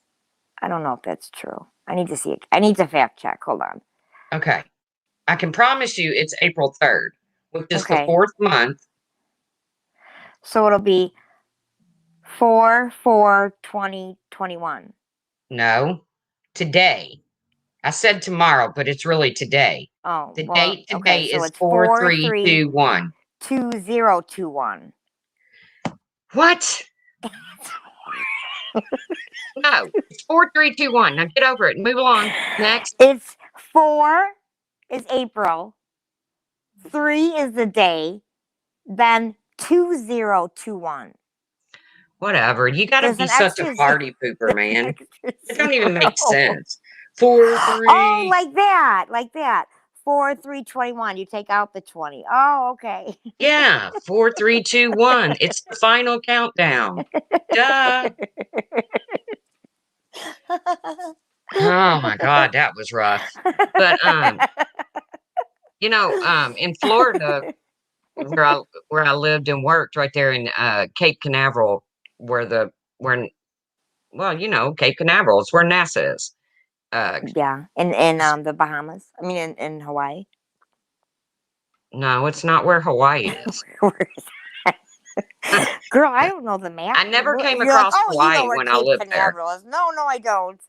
I don't know if that's true. I need to see it. I need to fact check. Hold on. Okay. I can promise you it's April 3rd, which is the Okay. fourth month. So it'll be 4/4/2021. No, today. I said tomorrow, but it's really today. Oh, The well, date okay. today So is it's 4321. 4/3/2021. What? No, it's 4321. Now get over it and move along. Next. It's 4 is April, 3 is the day, then 2021. Whatever. You got to There's be an such a extra zero. party pooper, There's an man. extra It don't even make zero. sense. Four, Oh, three. like that, like that. 4/3/21. You take out the 20. Oh, okay. Yeah, 4321. It's the final countdown. Duh. Oh my God, that was rough. But in Florida, where I lived and worked right there in Cape Canaveral, where Cape Canaveral is where NASA is. Yeah, in the Bahamas. I mean, in Hawaii. No, it's not where Hawaii is. Where is that? Girl, I don't know the map. I never came You're like, across oh, you know Hawaii where when I Cape lived there. Canaveral is. No, no, I don't.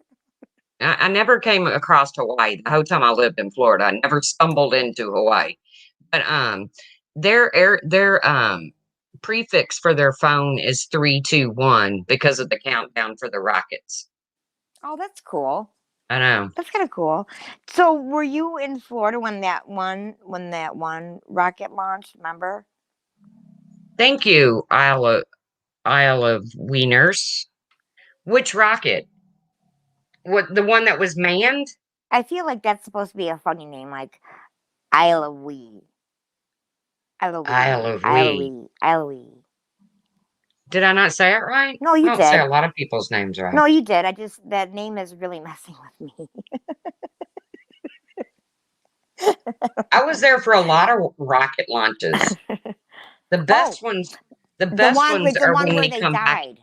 I never came across Hawaii the whole time I lived in Florida. I never stumbled into Hawaii. But their prefix for their phone is 321 because of the countdown for the rockets. Oh, that's cool. I know. That's kind of cool. So, were you in Florida when that one rocket launched? Remember? Thank you, Isle of Wieners. Which rocket? What, the one that was manned? I feel like that's supposed to be a funny name, like Isle of Wee, Isle of Isle Wee, of Isle of Wee. Wee, Isle of Wee. Did I not say it right? No, I you don't say a did. lot of people's names right. No, you did. I just that name is really messing with me. I was there for a lot of rocket launches. The Oh, best ones, the the best one ones with the are one when where they they come back. died.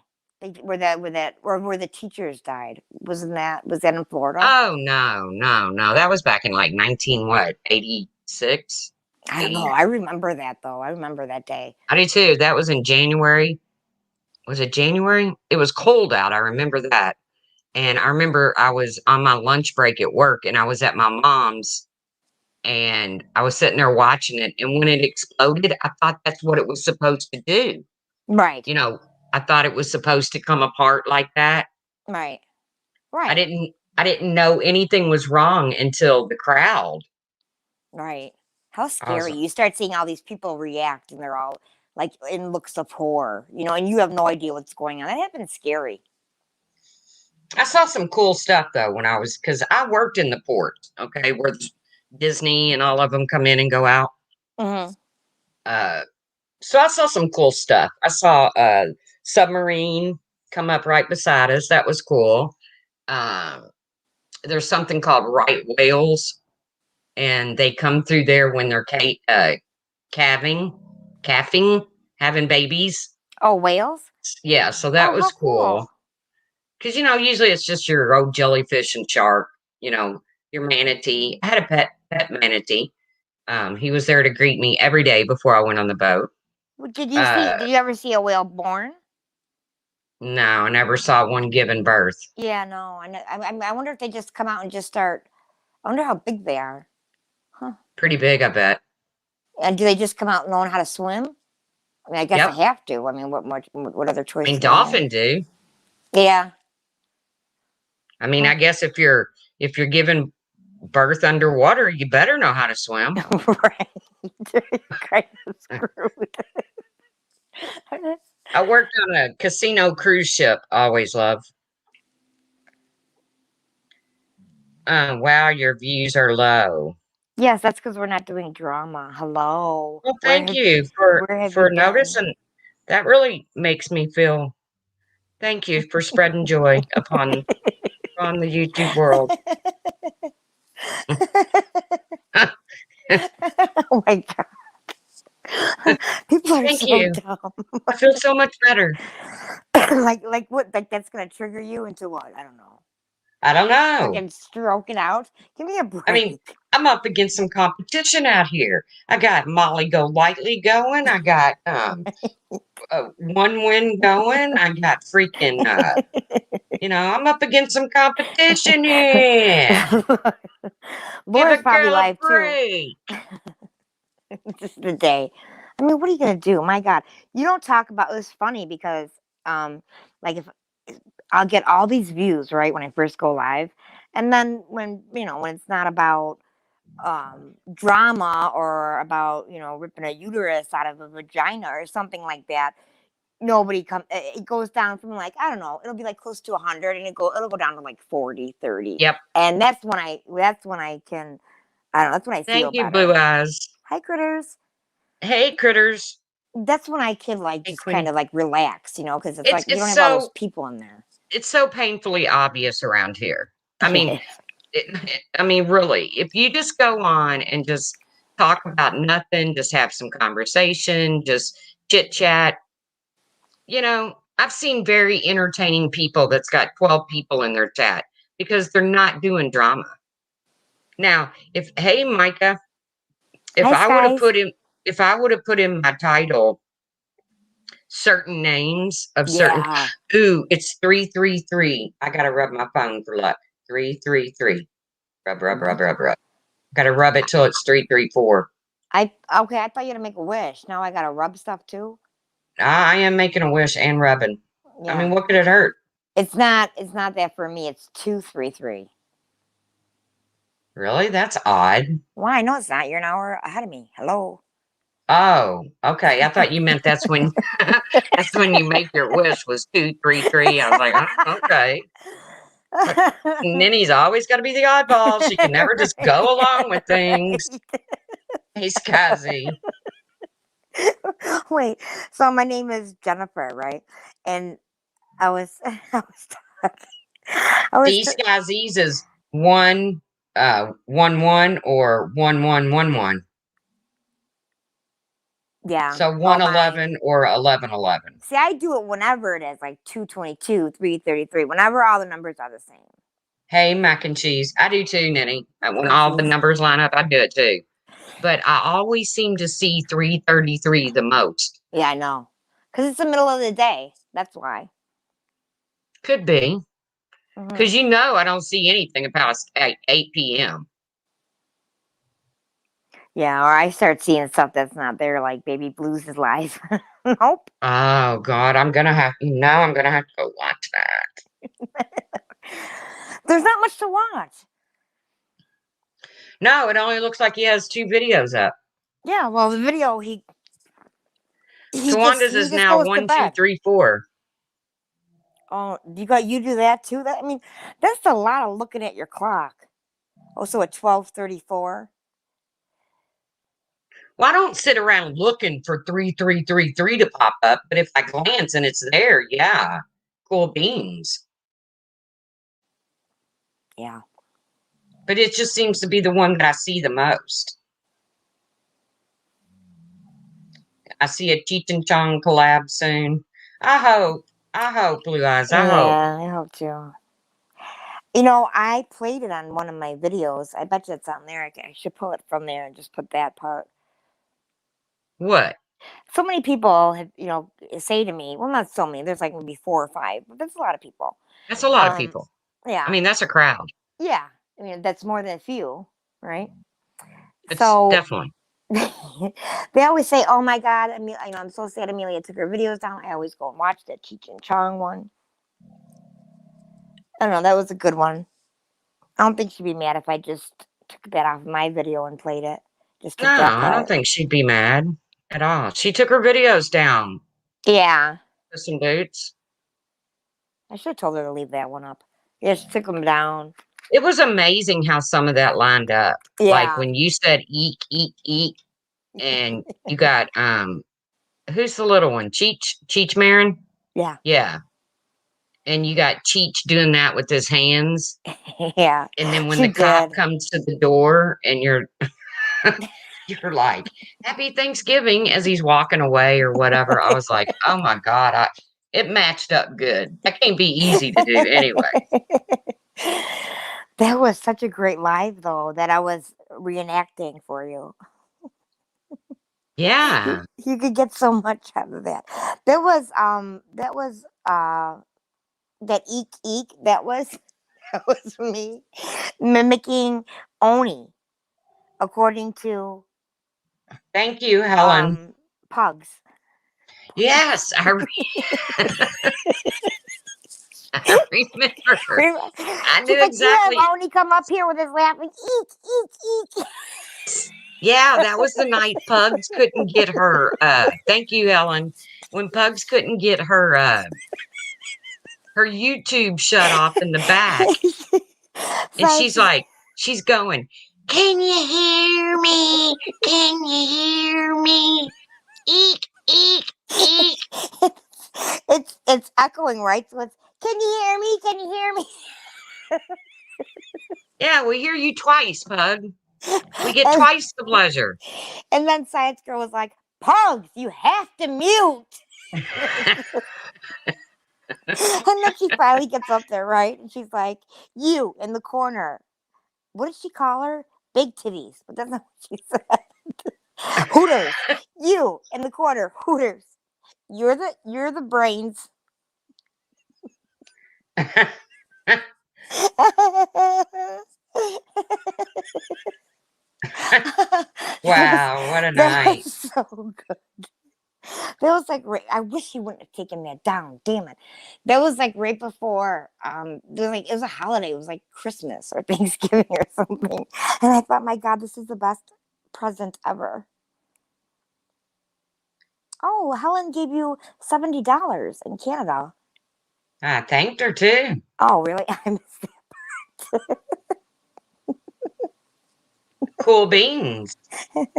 Where the teachers died. Was that in Florida? Oh no, no, no. That was back in like 19 what, 86? I don't know. I remember that though. I remember that day. I do too. That was in January. Was it January? It was cold out. I remember that. And I remember I was on my lunch break at work and I was at my mom's and I was sitting there watching it. And when it exploded, I thought that's what it was supposed to do. Right. You know, I thought it was supposed to come apart like that. Right. I Right. didn't I didn't know anything was wrong until the crowd. Right. How I was scary. You start seeing all these people react and they're all like in looks of horror, and you have no idea what's going on. That happens scary. I saw some cool stuff though when because I worked in the port, okay, where Disney and all of them come in and go out. Hmm. Uh, so I saw some cool stuff. I saw a submarine come up right beside us. That was cool. Um, there's something called right whales, and they come through there when they're calving, calving, having babies. Oh, whales? Yeah, so that Oh, how was cool. cool. Because, usually it's just your old jellyfish and shark, your manatee. I had a pet manatee. He was there to greet me every day before I went on the boat. Did you ever see a whale born? No, I never saw one giving birth. Yeah, no. I wonder if they just come out and just start. I wonder how big they are. Huh. Pretty big, I bet. And do they just come out knowing how to swim? I mean, I guess they Yep. have to. I mean, what other I choice mean, do they have? dolphin do. Yeah. I mean, Huh. I guess if you're giving birth underwater, you better know how to swim. Right. You're kind of screwed. I worked on a casino cruise ship. Always love. Wow, your views are low. Yes, that's because we're not doing drama. Hello. Well, Where thank have you for where have you for been? noticing. That really makes me feel. Thank you for spreading joy upon the YouTube world. Oh my god. People are Thank so you. dumb. I feel so much better. Like what? Like that's gonna trigger you into what? I don't know. I don't know. Fucking stroking out. Give me a I mean, break. I'm up against some competition out here. I got Molly Go Lightly going. I got One Win going. I got freaking I'm up against some competition here. Give a Laura's probably girl a live too. break. Just the day. I mean, what are you gonna do? My God, you don't talk about. It was funny because, um, like if I'll get all these views right when I first go live, and then when it's not about drama or about ripping a uterus out of a vagina or something like that, nobody come it goes down from like, I don't know, it'll be like close to 100 and it'll go down to like 40, 30. Yep. And that's when I can, I don't know, that's when I feel Thank you, Blue better. Eyes. Hi, critters. Hey, critters. That's when I can like Hey, just kind Quinny. of like relax, because it's It's like you it's don't have all those so people in there. it's so painfully obvious around here. I mean, Yes. really, if you just go on and just talk about nothing, just have some conversation, just chit chat, I've seen very entertaining people that's got 12 people in their chat because they're not doing drama. Now, hey, Micah, if Hi, I would have skies. put in, if I would have put in my title certain names of certain, Yeah. ooh, it's 333. I got to rub my phone for luck. 333. Rub, rub, rub, What? rub, rub. Got to rub it till it's 334. I thought you had to make a wish. Now I gotta rub stuff too. I am making a wish and rubbing. I mean, Yeah. what could it hurt? It's not that for me. It's 233. Really? That's odd. Why? No, it's not. You're an hour ahead of me. Hello. Oh, okay. I thought you meant that's when that's when you make your wish was 233. I was like, oh, okay. But Ninny's always got to be the oddball. She can never just go along with things. Hey, Skazi. Wait. So my name is Jennifer, right? And I was I was talking. I was See, Skazi's is 1 1 1 or 1 1 1 1. yeah. So Oh, mine. 111 or 1111. See, I do it whenever it is like 222, 333. Whenever all the numbers are the same. Hey, mac and cheese. I do too, Ninny. Mac When and all the cheese. numbers line up, I do it too. But I always seem to see 333 the most. Yeah, I know. Because it's the middle of the day. That's why. Could be. Hmm. Because I don't see anything past 8 p.m. Yeah, or I start seeing stuff that's not there, like Baby Blues is live. Nope. Oh, God. I'm going to have to go watch that. There's not much to watch. No, it only looks like he has 2 videos up. Yeah, well, the video he just Tawanda's he is just now goes to one, two, bed. three, four. Oh, you do that too? That's a lot of looking at your clock. Oh, so at 12:34. Well, I don't sit around looking for 3333 to pop up, but if I glance and it's there, yeah, cool beans. Yeah. But it just seems to be the one that I see the most. I see a Cheech and Chong collab soon. I hope, Blue Eyes, I hope. Yeah, I hope too. I played it on one of my videos. I bet you it's on there. I should pull it from there and just put that part. What? So many people have, say to me, well, not so many. There's like maybe 4 or 5, but that's a lot of people. That's a lot of Um, people. I yeah, mean, that's a crowd. yeah. I mean, that's more than a few, right? It's So definitely. they always say, "Oh my God, I'm so sad Amelia took her videos down." I always go and watch that Cheech and Chong one. I don't know. That was a good one. I don't think she'd be mad if I just took that off my video and played it. Just No, took that I don't part. think she'd be mad at all. She took her videos down. Yeah. With some boots. I should have told her to leave that one up. Yeah, she took them down. It was amazing how some of that lined up. Like Yeah. when you said eek, eek, eek, and you got who's the little one? Cheech Marin? Yeah. Yeah. And you got Cheech doing that with his hands. Yeah. And then when She the cop did. comes to the door and you're like, Happy Thanksgiving as he's walking away or whatever. I was like, oh my God, it matched up good. That can't be easy to do anyway. That was such a great live, though, that I was reenacting for you. Yeah. You could get so much out of that. That was that eek eek. That was that was me mimicking Oni, according to Thank you, Helen. pugs. Yes, I remember. I She's knew like, you have exactly. Oni come up here with his laughing eek eek eek. Yeah, that was the night Pugs couldn't get her. Thank you, Helen. When Pugs couldn't get her YouTube shut off in the back, and So she's she's going, "Can you hear me? Can you hear me? Eek, eek, eek." it's echoing, right? So it's, can you hear me? Can you hear me? Yeah, we hear you twice, Pug. We get And, twice the pleasure. and then Science Girl was like, Pugs, you have to mute. And then she finally gets up there, right? And she's like, you in the corner. What did she call her? Big titties. But that's not what she said. Hooters. You in the corner. Hooters. You're the brains. Wow, what a That night. was so good. That was like I wish he wouldn't have taken that down. Damn it. That was like right before it was a holiday. It was like Christmas or Thanksgiving or something. And I thought, my God, this is the best present ever. Oh, Helen gave you $70 in Canada. I thanked her too. Oh, really? I missed Cool beans. it.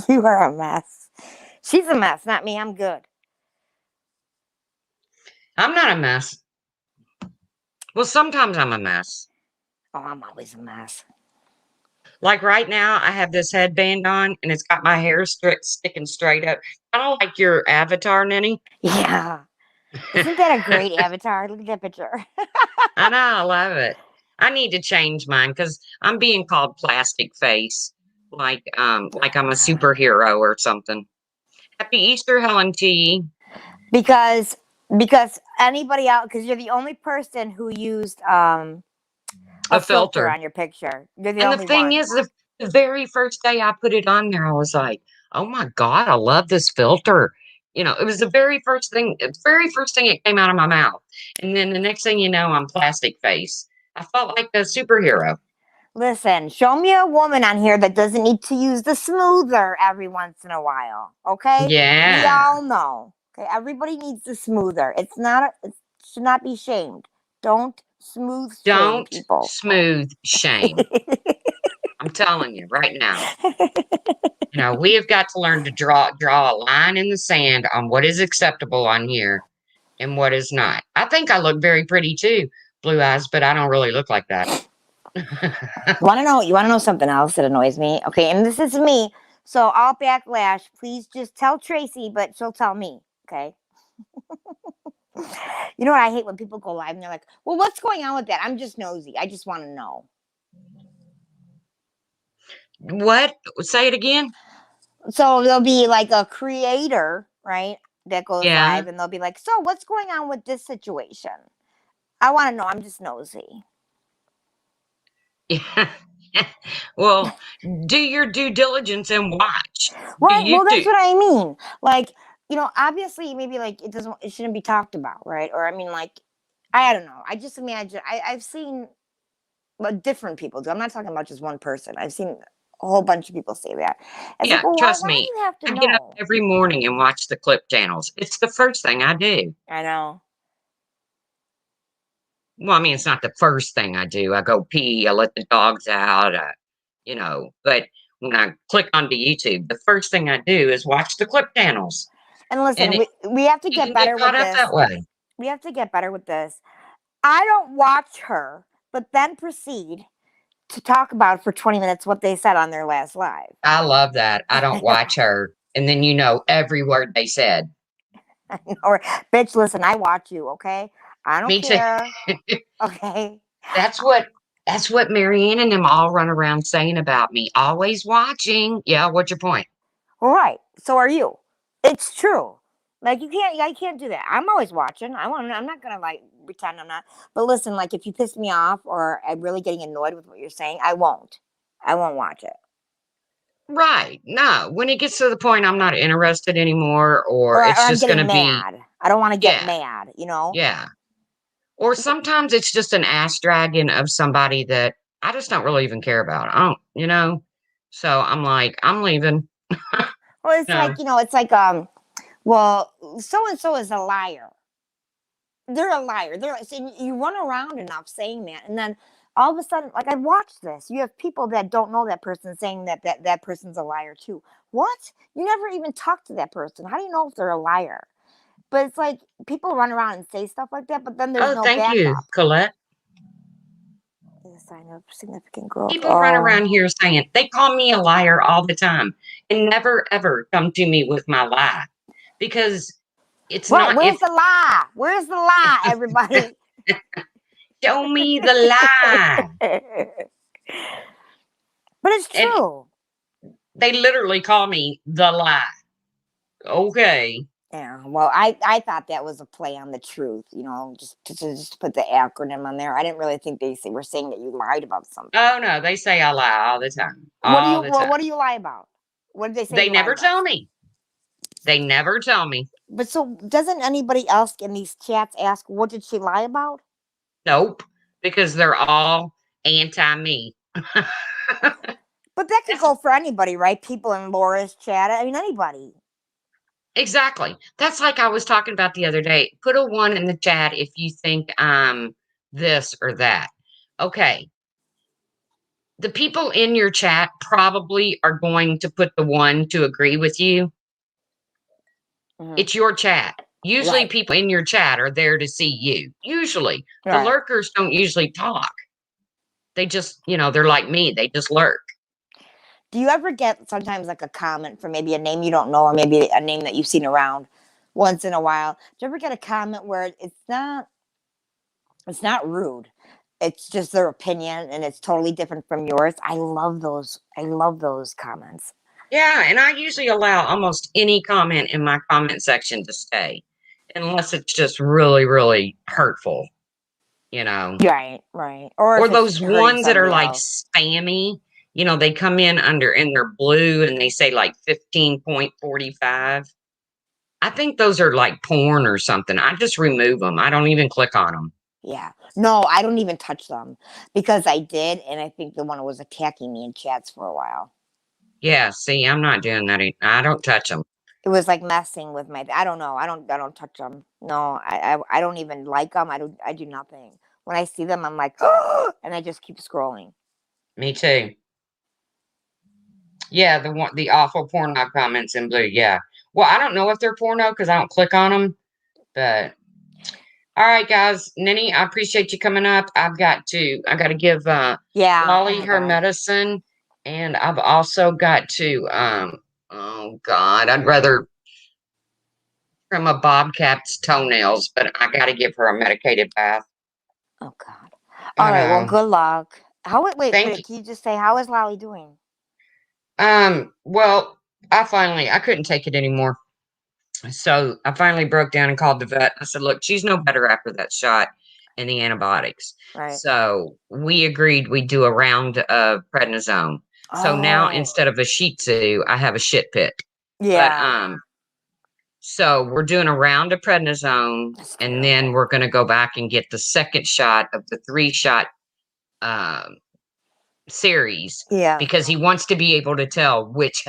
You are a mess. She's a mess, not me. I'm good. I'm not a mess. Well, sometimes I'm a mess. Oh, I'm always a mess. Like right now, I have this headband on and it's got my hair sticking straight up. Kind of like your avatar, Nenny. Yeah. Isn't that a great avatar? Look at that picture. I know, I love it. I need to change mine because I'm being called plastic face, like I'm a superhero or something. Happy Easter, Helen T. because because anybody else, because you're the only person who used A a filter filter. on your picture. You're the And the only thing one. is, the very first day I put it on there, I was like, oh my God, I love this filter. You know, it was the very first thing that came out of my mouth. And then the next thing you know, I'm plastic face. I felt like a superhero. Listen, show me a woman on here that doesn't need to use the smoother every once in a while. Okay, we Yeah. all know. Okay, everybody needs the smoother. It should not be shamed. Don't smooth shame Don't people. smooth shame. I'm telling you right now. You know, we have got to learn to draw a line in the sand on what is acceptable on here and what is not. I think I look very pretty too, blue eyes, but I don't really look like that. Want to know? You want to know something else that annoys me? Okay, and this is me, so I'll backlash. Please just tell Tracy, but she'll tell me. Okay. You know what I hate when people go live and they're like, "Well, what's going on with that?" I'm just nosy. I just want to know. What? Say it again? So there'll be like a creator, right, that goes Yeah. live, and they'll be like, "So what's going on with this situation?" I want to know. I'm just nosy. Yeah. Well, do your due diligence and watch the Right. Well, that's YouTube. what I mean. Like, obviously, maybe like it shouldn't be talked about, right? Or I mean, like, I don't know. I just imagine I've seen what different people do. I'm not talking about just one person. I've seen a whole bunch of people say that. It's like, Yeah, well, why trust why me. do you have to I get up know? every morning and watch the clip channels. It's the first thing I do. I know. Well, I mean, it's not the first thing I do. I go pee, I let the dogs out, but when I click onto YouTube, the first thing I do is watch the clip channels. And And listen, we have to you get can get better caught with up this. that way. We have to get better with this. I don't watch her, but then proceed to talk about for 20 minutes what they said on their last live. I love that. I don't watch her. And then you know every word they said. Or, bitch, listen, I watch you, okay? I don't Me too. care. Okay. That's what that's what Marianne and them all run around saying about me. Always watching. Yeah, what's your point? All right. So are you. It's true. Like I can't do that. I'm always watching. I'm not gonna like pretend I'm not. But listen, like if you piss me off or I'm really getting annoyed with what you're saying, I won't. I won't watch it. Right. No, when it gets to the point I'm not interested anymore, or Or it's I'm just getting gonna be, mad. I don't want to get yeah, mad, you know? yeah. Or sometimes it's just an ass dragging of somebody that I just don't really even care about. I don't, So I'm like, I'm leaving. Well, it's like, No. it's like well, so and so is a liar. They're a liar. So you run around enough saying that, and then all of a sudden, like I watched this, you have people that don't know that person saying that person's a liar too. What? You never even talk to that person. How do you know if they're a liar? But it's like people run around and say stuff like that, but then there's Oh, no thank you, backup. Colette. Is a sign of significant growth. People run Oh, around here saying they call me a liar all the time and never ever come to me with my lie because it's right. not Where's if the lie? Where's the lie, everybody? show me the lie. But it's And true. they literally call me the lie. Okay. Yeah, well, I thought that was a play on the truth, just to put the acronym on there. I didn't really think were saying that you lied about something. Oh no, they say I lie all the time. What do All you the well, time. what do you lie about? What did they say They you lied never about? tell me. They never tell me. But so doesn't anybody else in these chats ask what did she lie about? Nope. Because they're all anti me. But that could That's go for anybody, right? People in Laura's chat. I mean, anybody. exactly. That's like I was talking about the other day. Put a one in the chat if you think I'm this or that. Okay. The people in your chat probably are going to put the one to agree with you. Hmm. It's your chat. Usually, Right, people in your chat are there to see you. Usually, the right. lurkers don't usually talk. They just, they're like me. They just lurk. Do you ever get sometimes like a comment from maybe a name you don't know or maybe a name that you've seen around once in a while? Do you ever get a comment where it's not rude. It's just their opinion and it's totally different from yours. I love those. I love those comments. Yeah, and I usually allow almost any comment in my comment section to stay, unless it's just really, really hurtful, you know. Right, right. Or Or if it's those hurting ones that are somebody like else. spammy, they come in under and they're blue and they say like 15.45. I think those are like porn or something. I just remove them. I don't even click on them. Yeah. No, I don't even touch them because I did, and I think the one who was attacking me in chats for a while. Yeah, see, I'm not doing that. I don't touch them. It was like messing with my. I don't know. I don't touch them. No, I don't even like them. I do nothing. When I see them, I'm like, and I just keep scrolling. Me too. Yeah, the awful porno comments in blue. Yeah. Well, I don't know if they're porno because I don't click on them. But all right, guys, Ninny, I appreciate you coming up. I got to give Yeah. Oh Lolly my her god. medicine, and I've also got to oh God, I'd rather trim a bobcat's toenails, but I got to give her a medicated bath. Oh god. All I right. Well, know. good luck. Thank you. Wait. Can you just say how is Lolly doing? Well, I couldn't take it anymore. So I finally broke down and called the vet. I said, look, she's no better after that shot and the antibiotics. Right. So we agreed we'd do a round of prednisone. So now Oh. instead of a Shih Tzu, I have a shit pit. But Yeah. so we're doing a round of prednisone, That's and then terrible. we're going to go back and get the second shot of the 3-shot um, series Yeah. because he wants to be able to tell which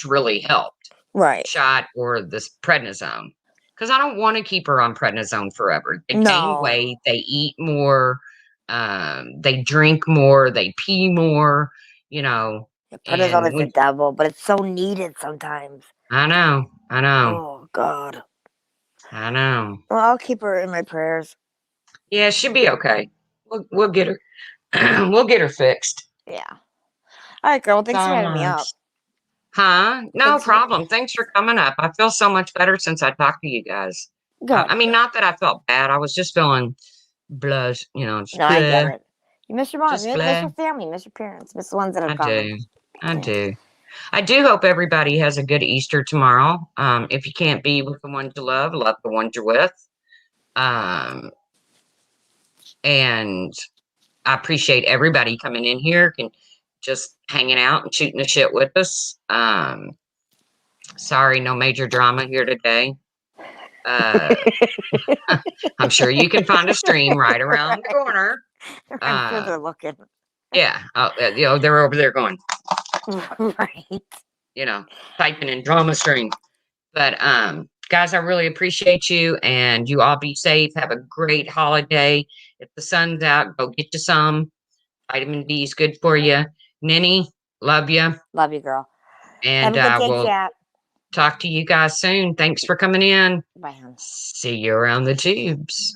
really helped, Right. shot or this prednisone. Because I don't want to keep her on prednisone forever. They gain No. weight, they eat more, they drink more, they pee more, you know. Yeah, prednisone And is the when devil, but it's so needed sometimes. I know, Oh God. I know. Well, I'll keep her in my prayers. Yeah, she'll be okay. We'll get her. We'll get her fixed. Yeah. All right, girl. Thanks for So having me much. up. Huh? No Thanks for. problem. Thanks for coming up. I feel so much better since I talked to you guys. Good. I mean, not that I felt bad. I was just feeling blush, just No, I get bleh, it. You miss your mom. just You miss your bleh. family. You miss your parents. Miss the ones that have I gone. do. I Yeah. do. I do hope everybody has a good Easter tomorrow. If you can't be with the ones you love the ones you're with. Um, and I appreciate everybody coming in here and just hanging out and shooting the shit with us. Sorry, no major drama here today. Uh, I'm sure you can find a stream right around the corner. I'm sure they're Um, looking. yeah, they're over there going, Right. typing in drama stream. But guys, I really appreciate you, and you all be safe. Have a great holiday. If the sun's out, go get you some. Vitamin D is good for you. Ninny, love you, Love you, girl. Have and a good day, we'll chat. talk to you guys soon. Thanks for coming in. Bye, hon. See you around the tubes.